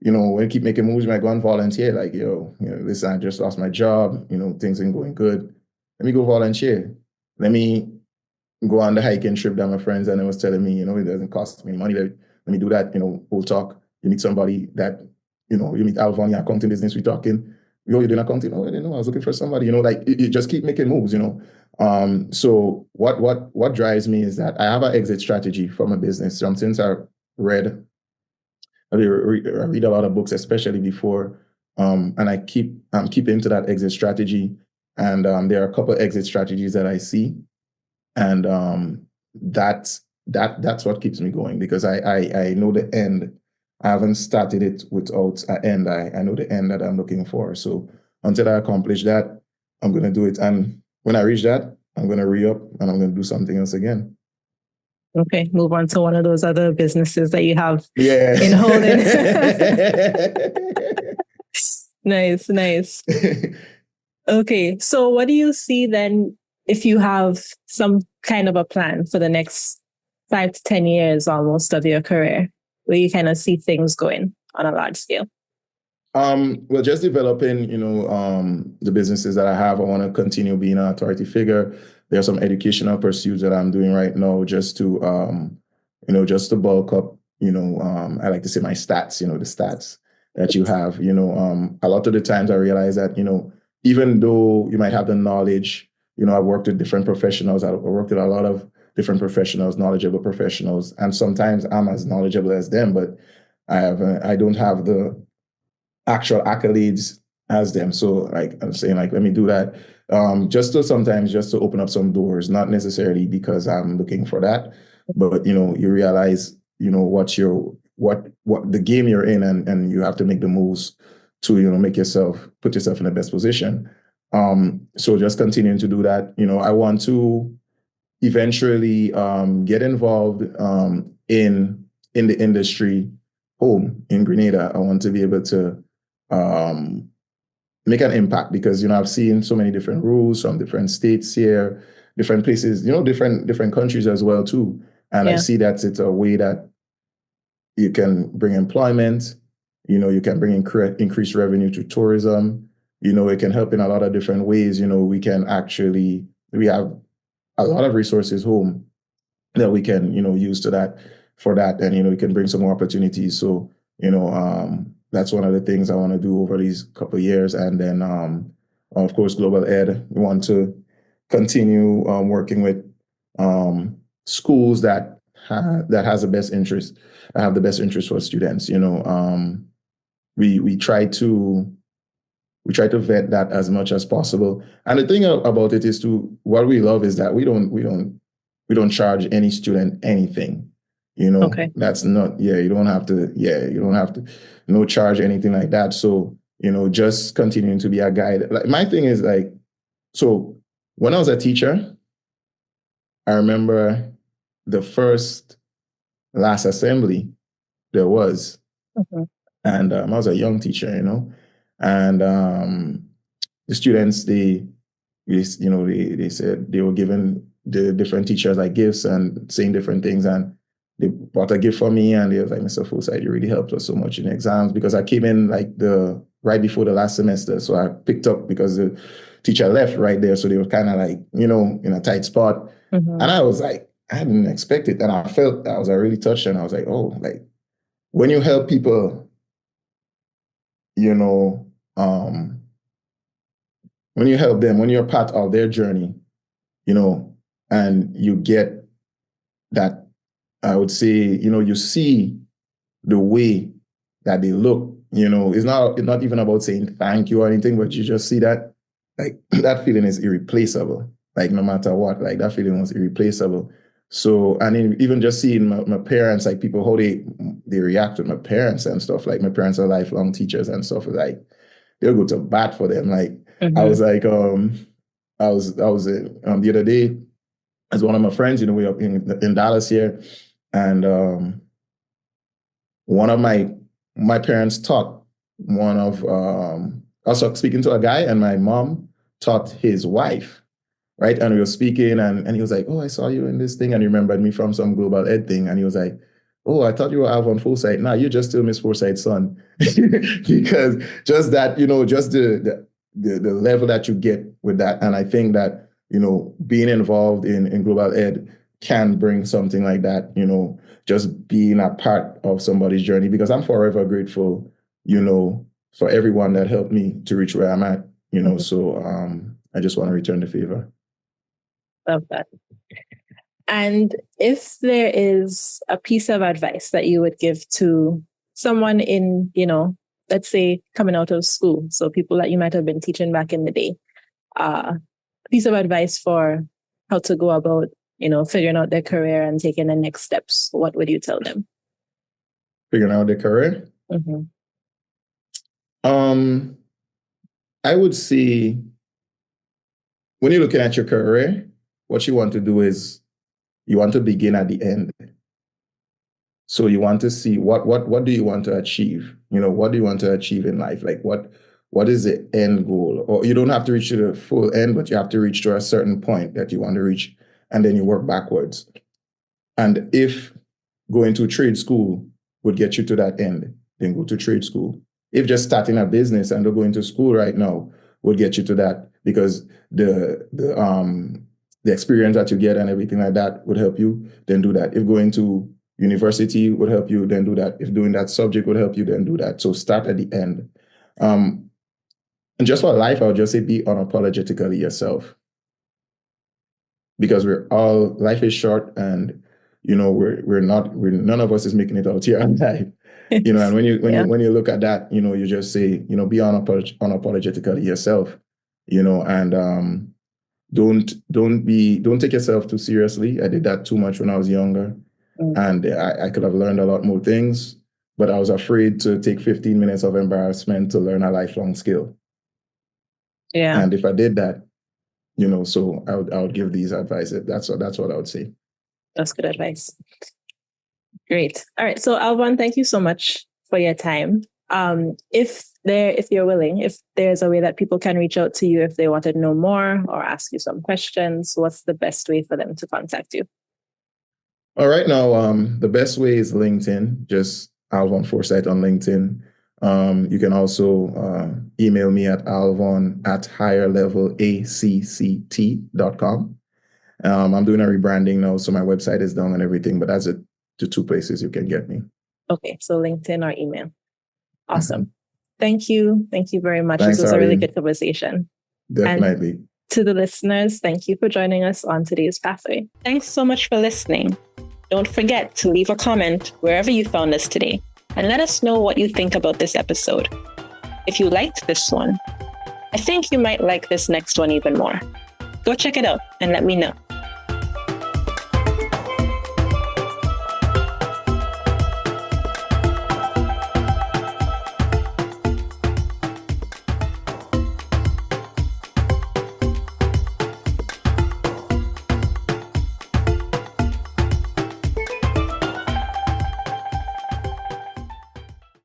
A: When you keep making moves, you might go and volunteer. Like, listen, I just lost my job. Things ain't going good. Let me go volunteer. Let me go on the hiking trip that my friends and they was telling me, it doesn't cost me money. Let me do that. We'll talk. You meet somebody that, you meet Alvonn, your accounting business, we talking. You're doing accounting. Oh, I didn't know. I was looking for somebody. Like you just keep making moves. So what drives me is that I have an exit strategy from a business. Since I read a lot of books, especially before, and I'm keeping to that exit strategy. And there are a couple of exit strategies that I see, and that's what keeps me going because I know the end. I haven't started it without an end. I know the end that I'm looking for. So until I accomplish that, I'm going to do it. And when I reach that, I'm going to re-up and I'm going to do something else again.
B: Okay, move on to one of those other businesses that you have
A: in
B: holding. Nice. Okay, so what do you see then if you have some kind of a plan for the next 5 to 10 years almost of your career, where you kind of see things going on a large scale?
A: Well, just developing, the businesses that I have. I want to continue being an authority figure. There are some educational pursuits that I'm doing right now just to bulk up, I like to say my stats, the stats that you have, a lot of the times I realize that, even though you might have the knowledge, I've worked with different professionals. I've worked with a lot of different professionals, knowledgeable professionals, and sometimes I'm as knowledgeable as them, but I don't have the actual accolades as them. So like I'm saying, like, let me do that. Just to open up some doors, not necessarily because I'm looking for that, but you realize, what the game you're in, and you have to make the moves to, put yourself in the best position. So just continuing to do that. I want to eventually get involved in the industry home in Grenada. I want to be able to make an impact because I've seen so many different rules from different states here, different places, different countries as well too. And I see that it's a way that you can bring employment, you can bring increased revenue to tourism, it can help in a lot of different ways. We have a lot of resources home that we can use for that, and we can bring some more opportunities. So that's one of the things I want to do over these couple of years. And then, of course, Global Ed, we want to continue working with schools that has the best interest, have the best interest for students. We try to vet that as much as possible. And the thing about it is what we love is that we don't charge any student anything.
B: Okay.
A: That's not, you don't have to, no charge, anything like that. So, just continuing to be a guide. Like my thing is like, so when I was a teacher, I remember the last assembly there was, and I was a young teacher, and the students, they said they were giving the different teachers like gifts and saying different things. And they bought a gift for me, and they was like, Mr. Forsyth, you really helped us so much in exams, because I came in like right before the last semester. So I picked up because the teacher left right there. So they were kind of like, in a tight spot. And I was like, I didn't expect it. And I was really touched, and I was like, oh, like when you help people, when you help them, when you're part of their journey, and you get that, I would say, you see the way that they look, it's not even about saying thank you or anything, but you just see that, like, that feeling is irreplaceable. Like, no matter what, like, that feeling was irreplaceable. So, and even just seeing my parents, like, people, how they react with my parents and stuff. Like, my parents are lifelong teachers and stuff. Like, they'll go to bat for them. Like, I was like, I was the other day, as one of my friends, we were in Dallas here, and one of my parents taught one of also speaking to a guy, and my mom taught his wife, right? And we were speaking, and he was like, oh, I saw you in this thing, and he remembered me from some global ed thing, and he was like, oh, I thought you were Alvonn Forsyth. Nah, you're just still Miss Forsyth's son. Because just that, just the level that you get with that. And I think that, being involved in global ed can bring something like that, just being a part of somebody's journey, because I'm forever grateful, for everyone that helped me to reach where I'm at, so I just want to return the favor.
B: Love that. And if there is a piece of advice that you would give to someone in, let's say coming out of school, so people that you might have been teaching back in the day, a piece of advice for how to go about, figuring out their career and taking the next steps, what would you tell them?
A: Figuring out their career? I would say, when you're looking at your career, what you want to do is you want to begin at the end. So you want to see what do you want to achieve? What do you want to achieve in life? Like what is the end goal? Or you don't have to reach to the full end, but you have to reach to a certain point that you want to reach, and then you work backwards. And if going to trade school would get you to that end, then go to trade school. If just starting a business and going to school right now would get you to that, because the experience that you get and everything like that would help you, then do that. If going to university would help you, then do that. If doing that subject would help you, then do that. So start at the end. And just for life, I would just say be unapologetically yourself. Because life is short, and none of us is making it out here alive. And when you look at that, you just say, be unapologetically yourself, and don't take yourself too seriously. I did that too much when I was younger, and I could have learned a lot more things, but I was afraid to take 15 minutes of embarrassment to learn a lifelong skill. Yeah. And if I did that, so I would give these advice. That's what I would say.
B: That's good advice. Great. All right. So Alvonn, thank you so much for your time. If you're willing, if there's a way that people can reach out to you if they want to know more or ask you some questions, what's the best way for them to contact you?
A: All right. Now, the best way is LinkedIn, just Alvonn Forsyth on LinkedIn. You can also email me at alvonn@higherlevelacct.com. I'm doing a rebranding now, so my website is down and everything, but that's the two places you can get me.
B: Okay, so LinkedIn or email. Awesome. Thank you. Thank you very much. Thanks, this was a really good conversation.
A: Definitely.
B: And to the listeners, thank you for joining us on today's Pathway. Thanks so much for listening. Don't forget to leave a comment wherever you found us today, and let us know what you think about this episode. If you liked this one, I think you might like this next one even more. Go check it out and let me know.